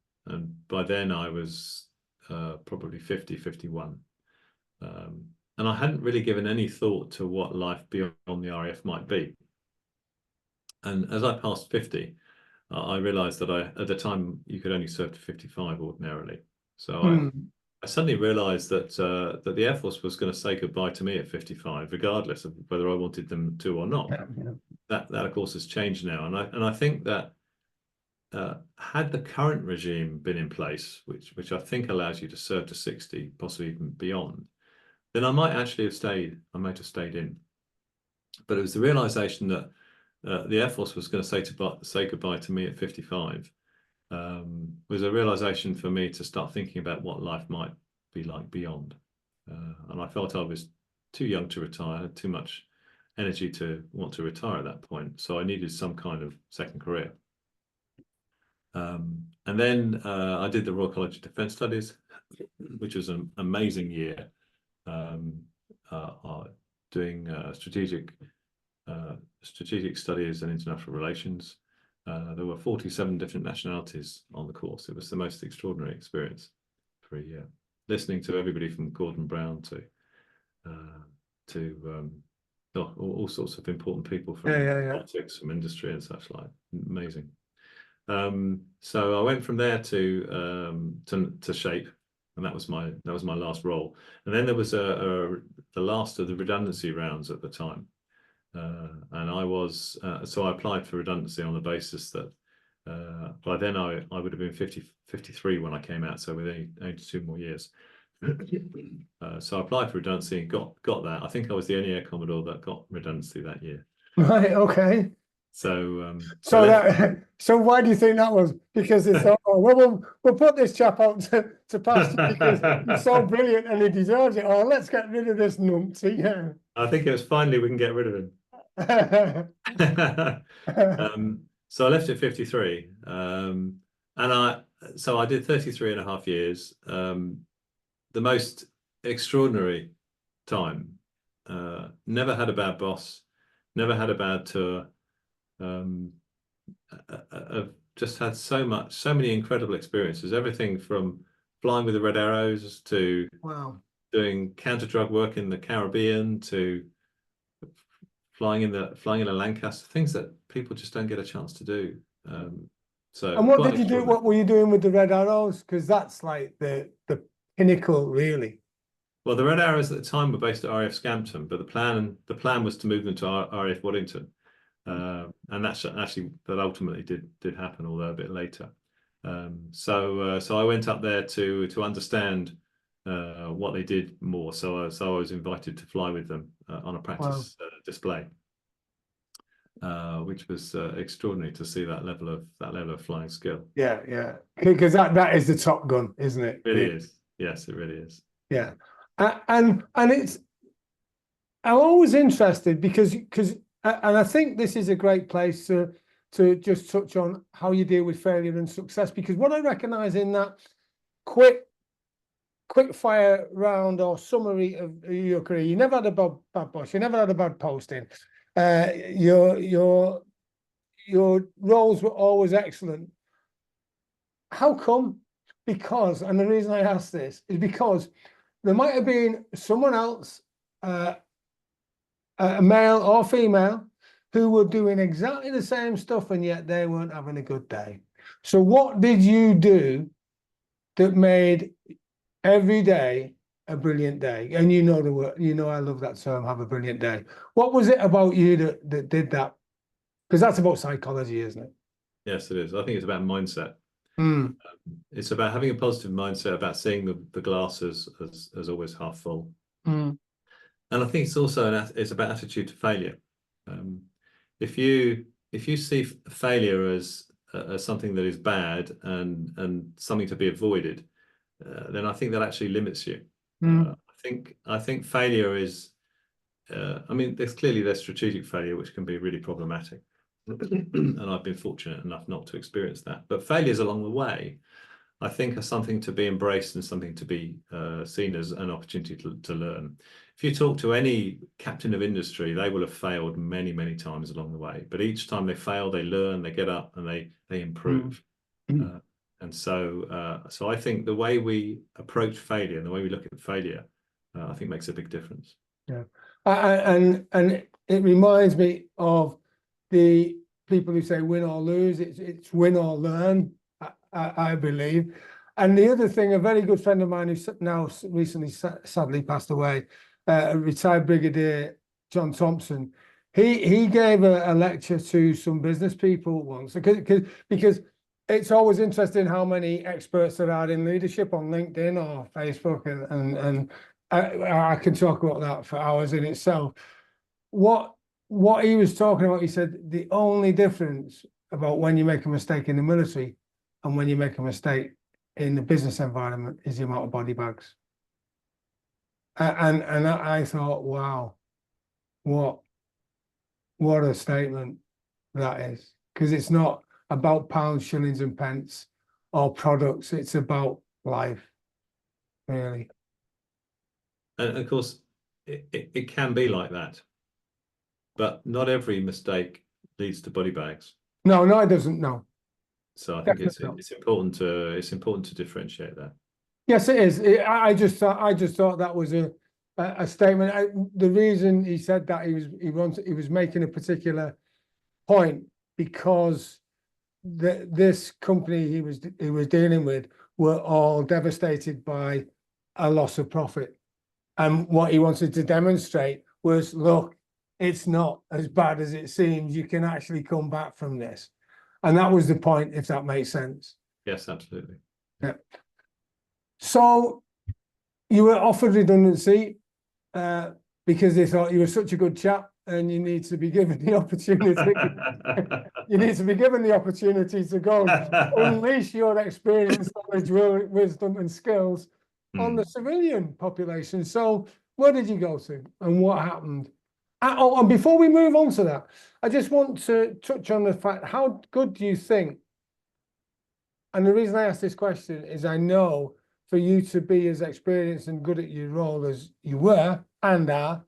by then I was probably 50, 51. And I hadn't really given any thought to what life beyond the RAF might be. And as I passed 50, I realized that at the time you could only serve to 55 ordinarily. So I suddenly realized that that the Air Force was going to say goodbye to me at 55, regardless of whether I wanted them to or not. That of course has changed now, and I think that had the current regime been in place, which I think allows you to serve to 60, possibly even beyond, then I might actually have stayed. I might have stayed in. But it was the realization that the Air Force was going to say goodbye to me at 55. Was a realization for me to start thinking about what life might be like beyond. And I felt I was too young to retire, had too much energy to want to retire at that point. So I needed some kind of second career. And then I did the Royal College of Defence Studies, which was an amazing year, doing strategic studies and international relations. There were 47 different nationalities on the course. It was the most extraordinary experience for a year, listening to everybody from Gordon Brown to all sorts of important people from politics, from industry and such like. Amazing. So I went from there to SHAPE, and that was my last role. And then there was the last of the redundancy rounds at the time. And I was so I applied for redundancy on the basis that by then I would have been 53 when I came out, so with only 2 more years. So I applied for redundancy and got that. I think I was the only Air Commodore that got redundancy that year. Right. Okay. So so why do you think that was? Because they thought, oh, well, we'll put this chap out to pasture because he's so brilliant and he deserves it. Oh, let's get rid of this numpty. Yeah. I think it was finally we can get rid of him. So I left at 53, and I did 33 and a half years. The most extraordinary time. Never had a bad boss, never had a bad tour. I've just had so many incredible experiences. Everything from flying with the Red Arrows to doing counter-drug work in the Caribbean to flying in a Lancaster, things that people just don't get a chance to do. And what did you do? What were you doing with the Red Arrows? Because that's like the pinnacle, really. Well, the Red Arrows at the time were based at RAF Scampton, but the plan was to move them to RAF Waddington, and that ultimately did happen, although a bit later. So I went up there to understand what they did more. So I was invited to fly with them on a practice display, which was extraordinary to see that level of flying skill. Yeah, because that is the Top Gun, isn't it? It really is. Yes, it really is. Yeah, and it's, I'm always interested because and I think this is a great place to just touch on how you deal with failure and success, because what I recognize in that quick fire round or summary of your career, you never had a bad boss, you never had a bad posting, your roles were always excellent. How come? Because, and the reason I ask this is because there might have been someone else, a male or female, who were doing exactly the same stuff and yet they weren't having a good day. So what did you do that made every day a brilliant day? And you know the word, I love that term, have a brilliant day. What was it about you that did that? Because that's about psychology, isn't it? Yes, it is. I think it's about mindset. It's about having a positive mindset, about seeing the glass as always half full. And I think it's also it's about attitude to failure. If you see failure as something that is bad and something to be avoided, then I think that actually limits you. I think failure is, I mean, there's strategic failure, which can be really problematic. And I've been fortunate enough not to experience that. But failures along the way I think are something to be embraced and something to be seen as an opportunity to learn. If you talk to any captain of industry, they will have failed many, many times along the way. But each time they fail, they learn, they get up, and they improve. And so I think the way we approach failure and the way we look at failure, I think makes a big difference. Yeah, and it reminds me of the people who say win or lose. It's win or learn. I believe. And the other thing, a very good friend of mine who's now recently sadly passed away, retired Brigadier John Thompson, he gave a lecture to some business people once, because it's always interesting how many experts there are in leadership on LinkedIn or Facebook, and I can talk about that for hours in itself. What he was talking about, he said the only difference about when you make a mistake in the military and when you make a mistake in the business environment is the amount of body bags. And I thought, wow, what a statement that is. Because it's not about pounds, shillings and pence or products. It's about life, really. And of course, it can be like that. But not every mistake leads to body bags. No, it doesn't, no. So I think it's important to differentiate that. Yes, it is. I just thought that was a statement. The reason he said that, he was making a particular point because this company he was dealing with were all devastated by a loss of profit, and what he wanted to demonstrate was, look, it's not as bad as it seems. You can actually come back from this. And that was the point, if that makes sense. Yes, absolutely. Yeah. So you were offered redundancy because they thought you were such a good chap and you need to be given the opportunity. You need to be given the opportunity to go unleash your experience, knowledge, wisdom and skills on the civilian population. So where did you go to and what happened? And before we move on to that, I just want to touch on the fact, how good do you think, and the reason I ask this question is I know for you to be as experienced and good at your role as you were and are,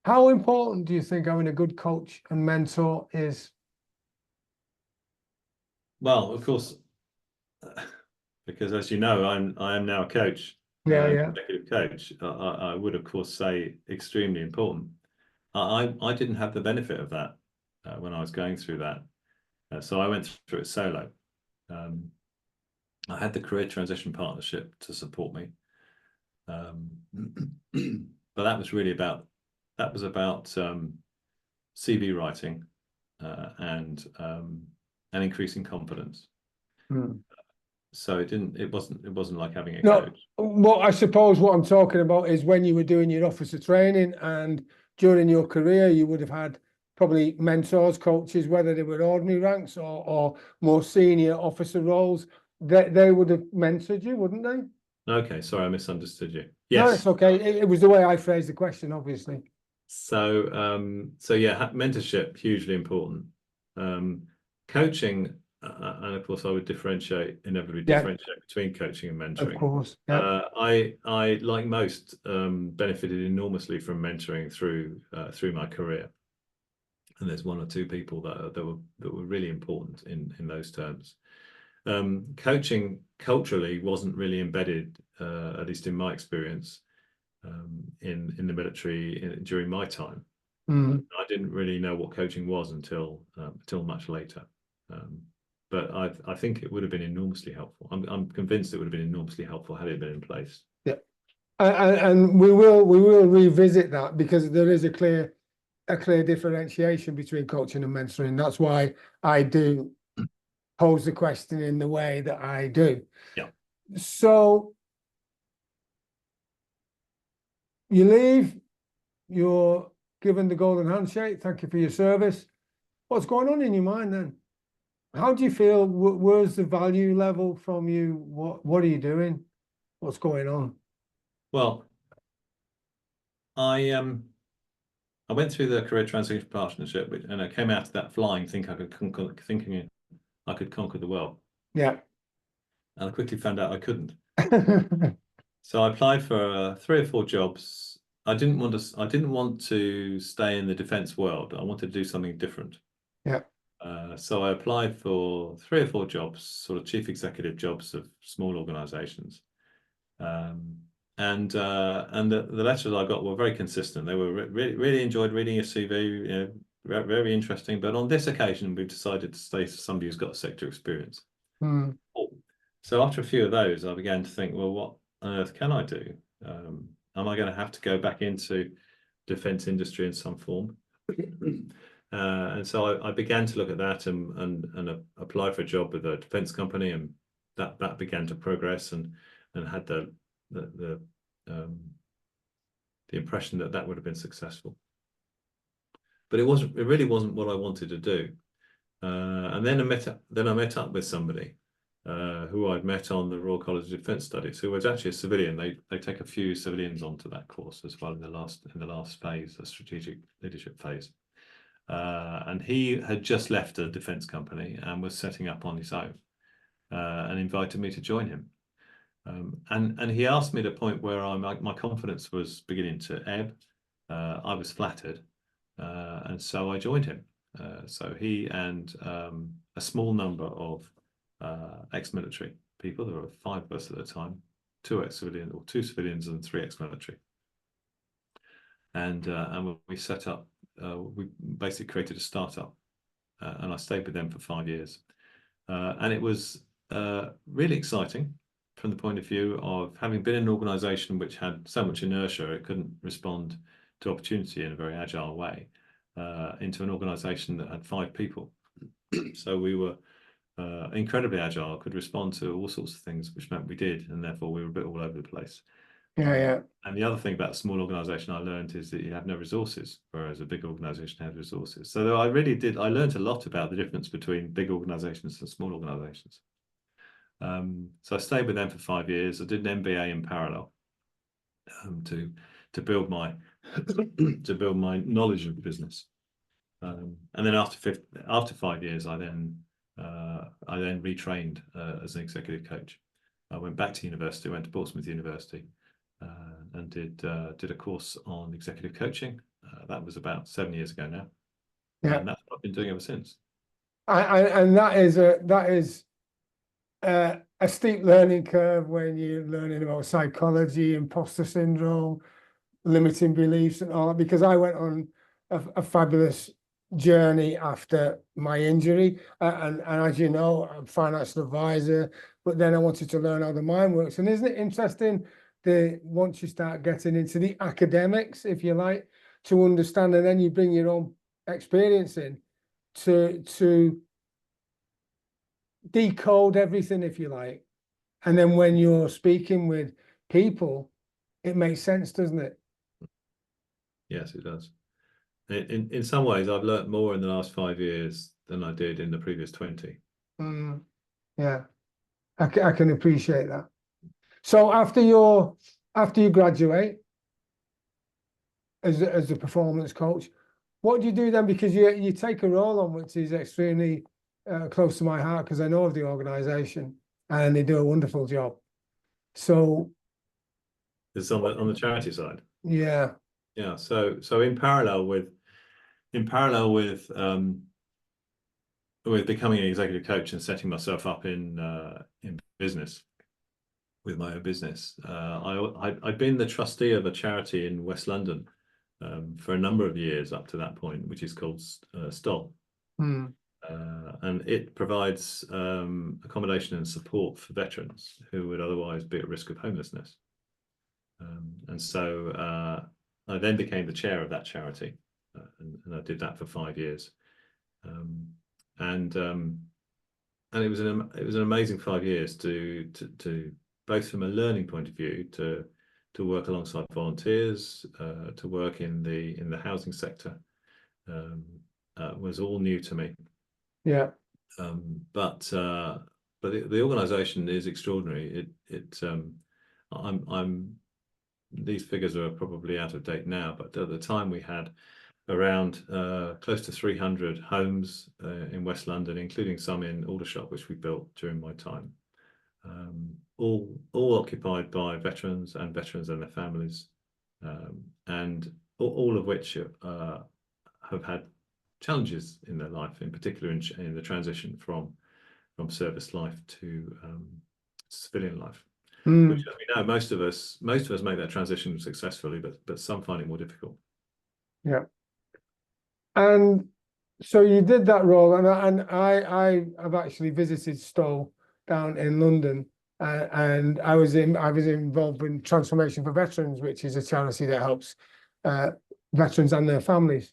how important do you think having a good coach and mentor is? Well, of course, because as you know, I am now a coach, executive coach. I would, of course, say extremely important. I didn't have the benefit of that when I was going through that. So I went through it solo. I had the Career Transition Partnership to support me. But that was really about CV writing and increasing confidence. So it wasn't like having a coach. Well, I suppose what I'm talking about is when you were doing your officer training and during your career, you would have had probably mentors, coaches, whether they were ordinary ranks or more senior officer roles. They would have mentored you, wouldn't they? Okay, sorry, I misunderstood you. Yes, no, it's okay. It was the way I phrased the question, obviously. So yeah, mentorship hugely important. Coaching, and of course, I would inevitably differentiate between coaching and mentoring. Of course, yeah. I like most benefited enormously from mentoring through my career, and there's one or two people that were really important in those terms. Coaching culturally wasn't really embedded, at least in my experience, in the military during my time. I didn't really know what coaching was until much later. But I think it would have been enormously helpful. I'm convinced it would have been enormously helpful had it been in place. Yeah, and we will revisit that because there is a clear differentiation between coaching and mentoring. That's why I do pose the question in the way that I do. Yeah. So you leave, you're given the golden handshake. Thank you for your service. What's going on in your mind then? How do you feel? Where's the value level from you? What are you doing? What's going on? Well, I went through the Career Transition Partnership, and I came out of that thinking I could conquer the world. Yeah. and I quickly found out I couldn't. So I applied for 3 or 4 jobs. I didn't want to stay in the defence world. I wanted to do something different. Yeah. So I applied for 3 or 4 jobs, sort of chief executive jobs of small organisations. And the letters I got were very consistent. They were really enjoyed reading your CV, you know, very interesting. But on this occasion, we've decided to stay for somebody who's got sector experience. Mm. So after a few of those, I began to think, well, what on earth can I do? Am I going to have to go back into defence industry in some form? And so I began to look at that and apply for a job with a defence company, and that began to progress and had the impression that that would have been successful. But it really wasn't what I wanted to do. And then I met up with somebody who I'd met on the Royal College of Defence Studies, who was actually a civilian. They take a few civilians onto that course as well in the last phase, the strategic leadership phase. And he had just left a defence company and was setting up on his own, and invited me to join him. And he asked me at a point where my confidence was beginning to ebb. I was flattered, and so I joined him. So he and a small number of ex-military people. There were 5 of us at the time, 2 ex-civilian, or 2 civilians and 3 ex-military. And we set up. We basically created a startup, and I stayed with them for 5 years. And it was really exciting from the point of view of having been in an organisation which had so much inertia, it couldn't respond to opportunity in a very agile way, into an organisation that had 5 people. So we were incredibly agile, could respond to all sorts of things, which meant we did, and therefore we were a bit all over the place. Yeah. And the other thing about a small organisation I learned is that you have no resources, whereas a big organisation has resources. So I learned a lot about the difference between big organisations and small organisations. So I stayed with them for 5 years. I did an MBA in parallel, to build my knowledge of business. And then after 5 years, I then retrained as an executive coach. I went back to university, went to Portsmouth University, and did a course on executive coaching. That was about 7 years ago now. Yeah. And that's what I've been doing ever since. And that is a steep learning curve when you're learning about psychology, imposter syndrome, limiting beliefs and all that, because I went on a fabulous journey after my injury. And as you know, I'm a financial advisor, but then I wanted to learn how the mind works. And isn't it interesting that once you start getting into the academics, if you like, to understand, and then you bring your own experience in to decode everything, if you like. And then when you're speaking with people, it makes sense, doesn't it? Yes, it does. In some ways, I've learnt more in the last 5 years than I did in the previous 20. Yeah, I can appreciate that. So after you graduate as a performance coach, what do you do then? Because you take a role on which is extremely close to my heart, because I know of the organisation and they do a wonderful job. So it's on the charity side. Yeah. So in parallel with becoming an executive coach and setting myself up in business with my own business, I'd been the trustee of a charity in West London for a number of years up to that point, which is called STOL. And it provides accommodation and support for veterans who would otherwise be at risk of homelessness. And so I then became the chair of that charity, and I did that for 5 years. And it was an amazing 5 years to both from a learning point of view, to work alongside volunteers, to work in the housing sector, was all new to me. Yeah. But the organisation is extraordinary. These figures are probably out of date now, but at the time we had around close to 300 homes in West London, including some in Aldershot, which we built during my time. all occupied by veterans and their families, and all of which have had challenges in their life, in particular in the transition from service life to civilian life. Which, as we know, most of us make that transition successfully, but some find it more difficult. Yeah. And so you did that role, and I have actually visited Stowe down in London, and I was involved in Transformation for Veterans, which is a charity that helps veterans and their families.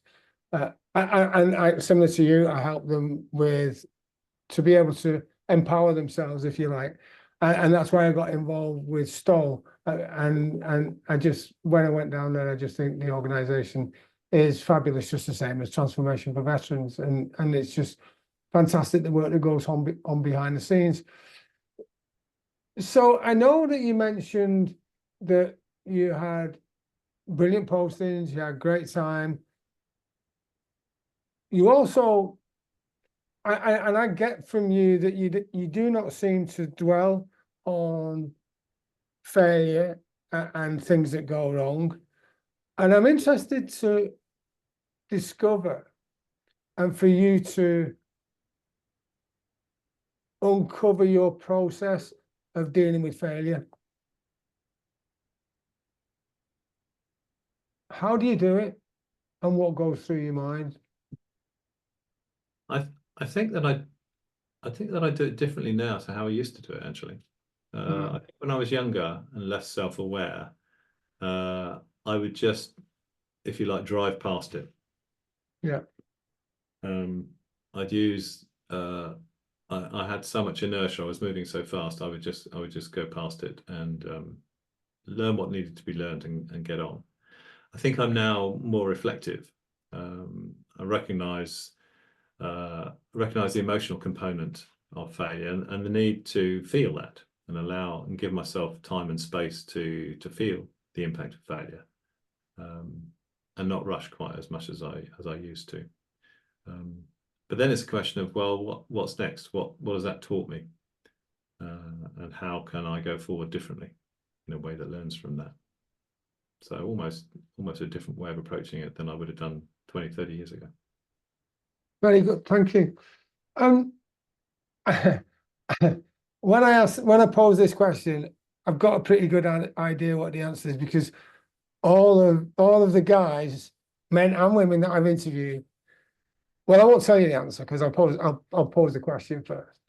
And similar to you, I help them to be able to empower themselves, if you like. And that's why I got involved with Stowe. And I just, when I went down there, I just think the organisation is fabulous, just the same as Transformation for Veterans. And it's just fantastic, the work that goes on behind the scenes. So I know that you mentioned that you had brilliant postings, you had great time. You also, I get from you that you do not seem to dwell on failure and things that go wrong. And I'm interested to discover and for you to uncover your process of dealing with failure. How do you do it, and what goes through your mind? I think that I do it differently now to how I used to do it, actually. I think when I was younger and less self-aware, I would just, if you like, drive past it. Yeah. I'd use I had so much inertia, I was moving so fast, I would just go past it and learn what needed to be learned and get on. I think I'm now more reflective. I recognize the emotional component of failure and the need to feel that and allow and give myself time and space to feel the impact of failure, and not rush quite as much as I used to. But then it's a question of, well, what's next? What has that taught me? And how can I go forward differently in a way that learns from that? So almost a different way of approaching it than I would have done 20, 30 years ago. Very good, thank you. When I pose this question, I've got a pretty good idea what the answer is, because all of the guys, men and women that I've interviewed, well, I won't tell you the answer because I'll pose the question first.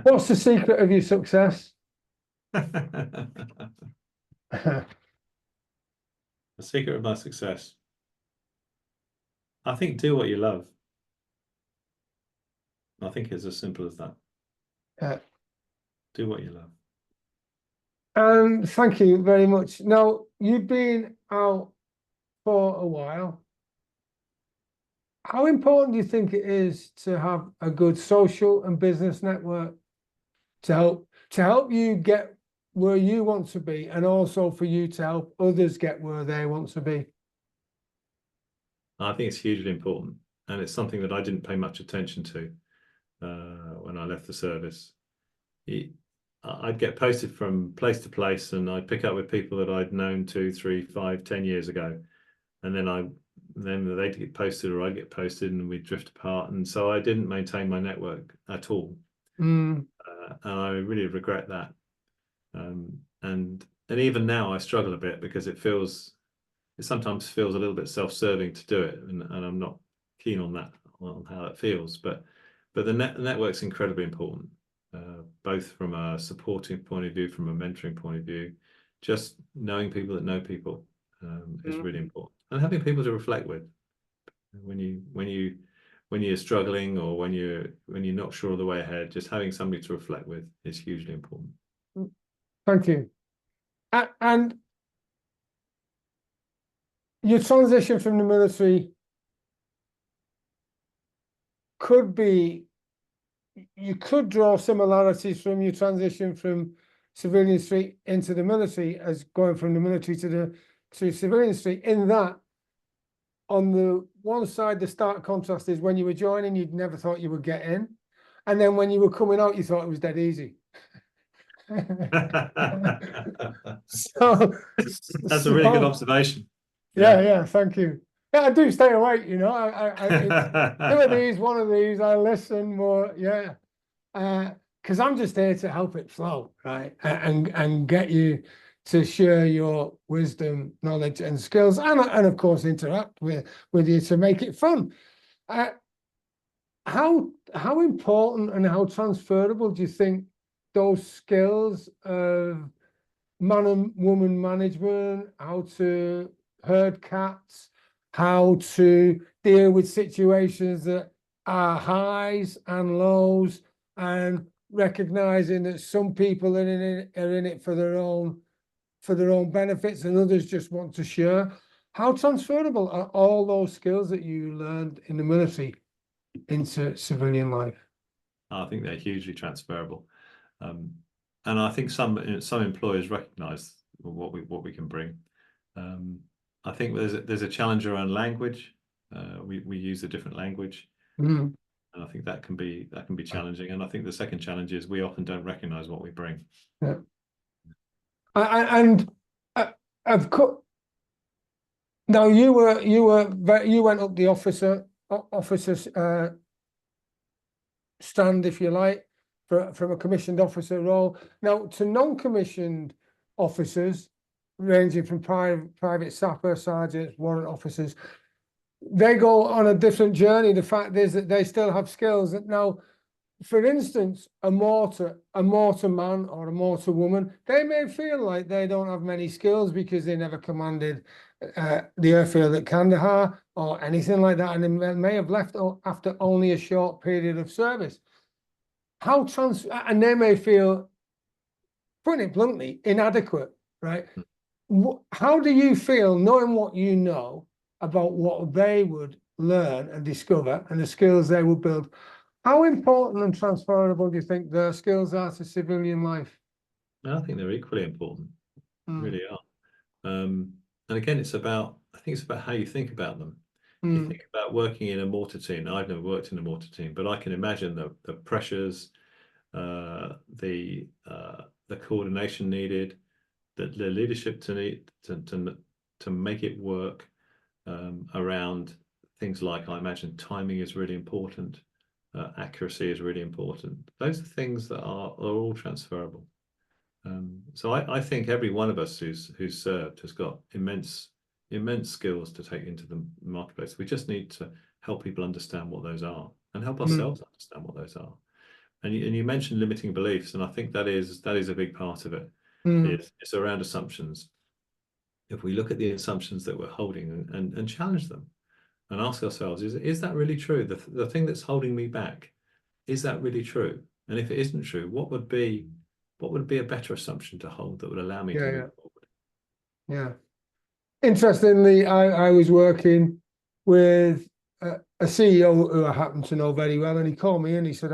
What's the secret of your success? The secret of my success, I think, do what you love. I think it's as simple as that. Yeah. Do what you love. Thank you very much. Now, you've been out for a while. How important do you think it is to have a good social and business network to help you get where you want to be, and also for you to help others get where they want to be? I think it's hugely important, and it's something that I didn't pay much attention to when I left the service. I'd get posted from place to place, and I'd pick up with people that I'd known 2, 3, 5, 10 years ago, and then they'd get posted or I'd get posted, and we'd drift apart. And so I didn't maintain my network at all, and I really regret that. And even now I struggle a bit, because it sometimes feels a little bit self-serving to do it, and I'm not keen on that, on how it feels. But the network's incredibly important, both from a supporting point of view, from a mentoring point of view. Just knowing people that know people is really important, and having people to reflect with when you're struggling, or when you're not sure of the way ahead. Just having somebody to reflect with is hugely important. Thank you. And your transition from the military you could draw similarities from your transition from civilian street into the military as going from the military to civilian street, in that on the one side, the stark contrast is when you were joining, you'd never thought you would get in. And then when you were coming out, you thought it was dead easy. So, That's a really good so observation. yeah, thank you. Yeah, I do stay awake, you know. Two of these, one of these, I listen more, yeah. Because I'm just here to help it flow, right? And get you to share your wisdom, knowledge, and skills, and of course interact with you to make it fun. Uh, how important and how transferable do you think those skills of man and woman management, how to herd cats, how to deal with situations that are highs and lows, and recognizing that some people are in it for their own benefits and others just want to share? How transferable are all those skills that you learned in the military into civilian life? I think they're hugely transferable, and I think some employers recognise what we can bring. I think there's a challenge around language. We use a different language, Mm. and I think that can be challenging. And I think the second challenge is we often don't recognise what we bring. Yeah. And of course, now you went up the officer's stand, if you like, from a commissioned officer role. Now to non-commissioned officers, ranging from private sapper, sergeants, warrant officers, they go on a different journey. The fact is that they still have skills. Now, for instance, a mortar man or a mortar woman, they may feel like they don't have many skills because they never commanded the airfield at Kandahar or anything like that, and they may have left after only a short period of service. And they may feel, putting it bluntly, inadequate, right? How do you feel knowing what you know about what they would learn and discover and the skills they will build? How important and transferable do you think their skills are to civilian life? I think they're equally important. Really are. And again, I think it's about how you think about them. You think about working in a mortar team. I've never worked in a mortar team, but I can imagine the pressures, the coordination needed, the leadership to make it work, around things like, I imagine timing is really important, accuracy is really important. Those are things that are all transferable. So I think every one of us who's served has got immense skills to take into the marketplace. We just need to help people understand what those are and help ourselves understand what those are. And you mentioned limiting beliefs, and I think that is a big part of it. It's around assumptions. If we look at the assumptions that we're holding and challenge them and ask ourselves, is that really true? The thing that's holding me back, is that really true? And if it isn't true, what would be a better assumption to hold that would allow me to move forward? Yeah. Interestingly, I was working with a CEO who I happen to know very well, and he called me and he said,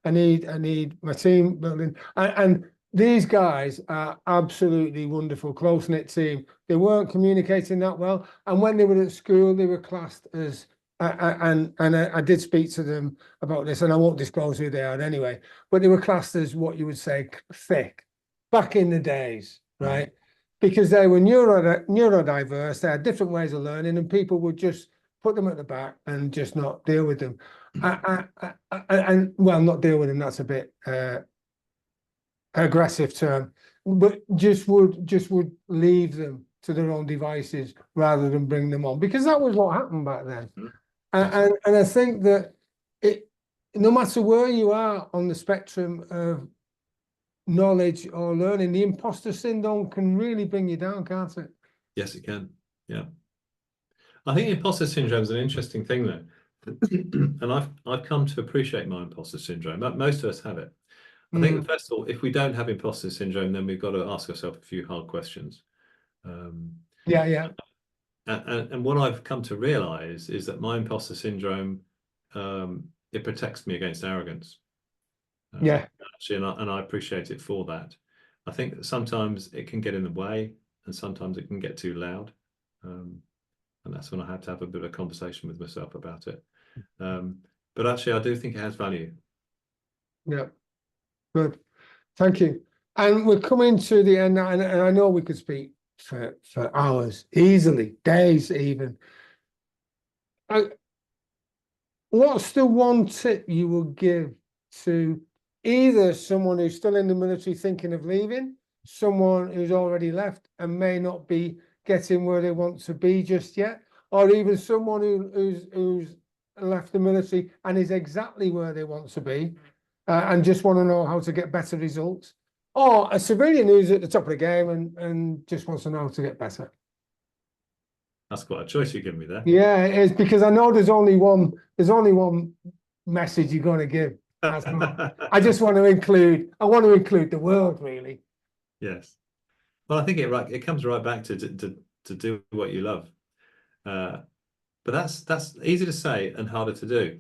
I need my team building. And these guys are absolutely wonderful, close-knit team. They weren't communicating that well. And when they were at school, they were classed as, and I did speak to them about this, and I won't disclose who they are anyway, but they were classed as what you would say thick back in the days, right? Because they were neurodiverse, they had different ways of learning, and people would just put them at the back and just not deal with them. And well, not deal with them, that's a bit aggressive term, but just would leave them to their own devices rather than bring them on, because that was what happened back then. And I think that no matter where you are on the spectrum of knowledge or learning, the imposter syndrome can really bring you down, can't it? Yes, it can. Yeah. I think imposter syndrome is an interesting thing, though. And I've come to appreciate my imposter syndrome. Most of us have it. I think, first of all, if we don't have imposter syndrome, then we've got to ask ourselves a few hard questions. Yeah. And what I've come to realize is that my imposter syndrome, it protects me against arrogance. Actually, and I appreciate it for that. I think that sometimes it can get in the way, and sometimes it can get too loud, and that's when I had to have a bit of a conversation with myself about it. But actually, I do think it has value. Yeah, good. Thank you. And we're coming to the end now, and I know we could speak for hours, easily, days even. What's the one tip you would give to either someone who's still in the military thinking of leaving, someone who's already left and may not be getting where they want to be just yet, or even someone who's left the military and is exactly where they want to be, and just want to know how to get better results, or a civilian who's at the top of the game and just wants to know how to get better? That's quite a choice you give me there. Yeah, it is, because I know there's only one message you're going to give. I just want to include the world, really. Yes. Well, I think it comes right back to do what you love. But that's easy to say and harder to do.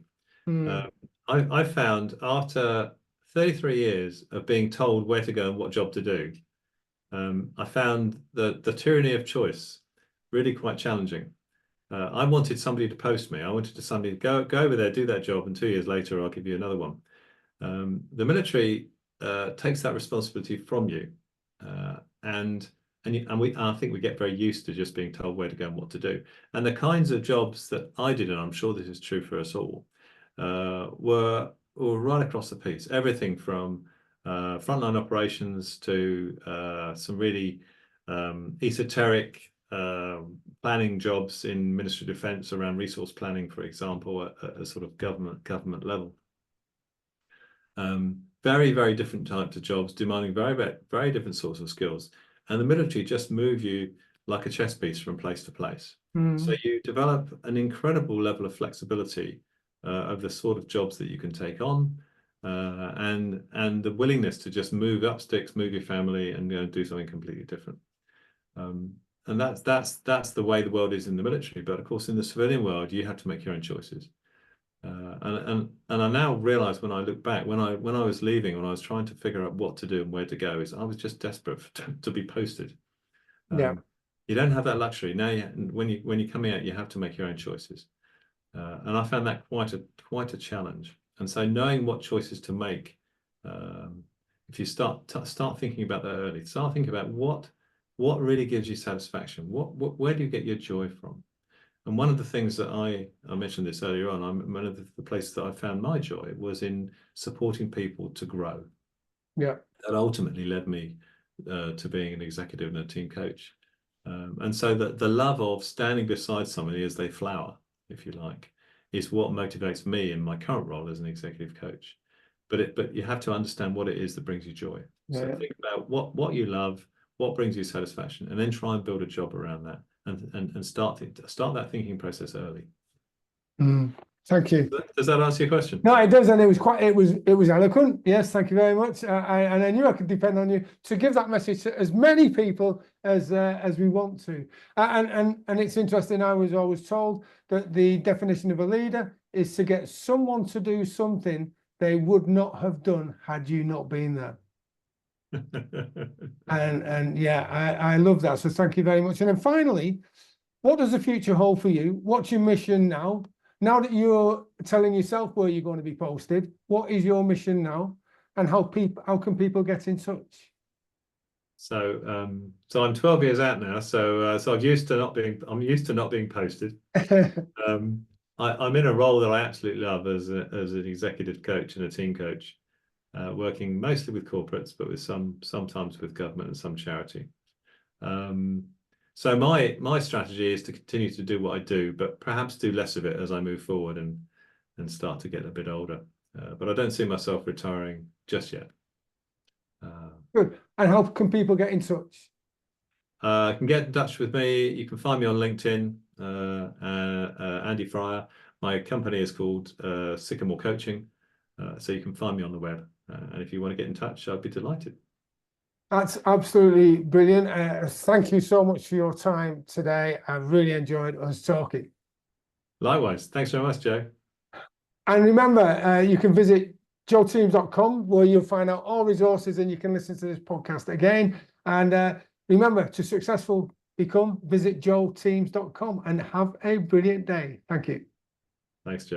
I found after 33 years of being told where to go and what job to do, I found the tyranny of choice really quite challenging. I wanted somebody to post me. I wanted somebody to go over there, do that job, and 2 years later, I'll give you another one. The military takes that responsibility from you, and I think we get very used to just being told where to go and what to do. And the kinds of jobs that I did, and I'm sure this is true for us all, were right across the piece. Everything from frontline operations to some really esoteric planning jobs in Ministry of Defence around resource planning, for example, at a sort of government level. Very, very different types of jobs demanding very different sorts of skills. And the military just move you like a chess piece from place to place. So you develop an incredible level of flexibility of the sort of jobs that you can take on, and the willingness to just move up sticks, move your family, and go and do something completely different. And that's the way the world is in the military. But of course, in the civilian world, you have to make your own choices. And I now realize, when I look back, when I was leaving, when I was trying to figure out what to do and where to go, is I was just desperate to be posted. Yeah. You don't have that luxury now. When you come out, you have to make your own choices. And I found that quite a challenge. And so knowing what choices to make, if you start thinking about that early, start thinking about what really gives you satisfaction, where do you get your joy from? And one of the things that I mentioned this earlier on, one of the places that I found my joy was in supporting people to grow. Yeah. That ultimately led me to being an executive and a team coach. And so the love of standing beside somebody as they flower, if you like, is what motivates me in my current role as an executive coach. But you have to understand what it is that brings you joy. Yeah. So think about what you love, what brings you satisfaction, and then try and build a job around that, and start that thinking process early. Thank you. Does that answer your question? No, it does, and it was eloquent. Yes, thank you very much. And I knew I could depend on you to give that message to as many people as we want to. And it's interesting. I was always told that the definition of a leader is to get someone to do something they would not have done had you not been there. and yeah, I love that. So thank you very much. And then finally, what does the future hold for you? What's your mission now? Now that you're telling yourself where you're going to be posted, what is your mission now, and how can people get in touch? So I'm 12 years out now. So I'm used to not being posted. I'm in a role that I absolutely love as an executive coach and a team coach, working mostly with corporates, but with sometimes with government and some charity. So my strategy is to continue to do what I do, but perhaps do less of it as I move forward and start to get a bit older. But I don't see myself retiring just yet. Good. And how can people get in touch? Can get in touch with me. You can find me on LinkedIn, Andy Fryer. My company is called Sycamore Coaching, so you can find me on the web. And if you want to get in touch, I'd be delighted. That's absolutely brilliant. Thank you so much for your time today. I really enjoyed us talking. Likewise. Thanks very much, Joe. And remember, you can visit joeteams.com, where you'll find out all resources, and you can listen to this podcast again. And remember, to successful become, visit joeteams.com, and have a brilliant day. Thank you. Thanks, Joe.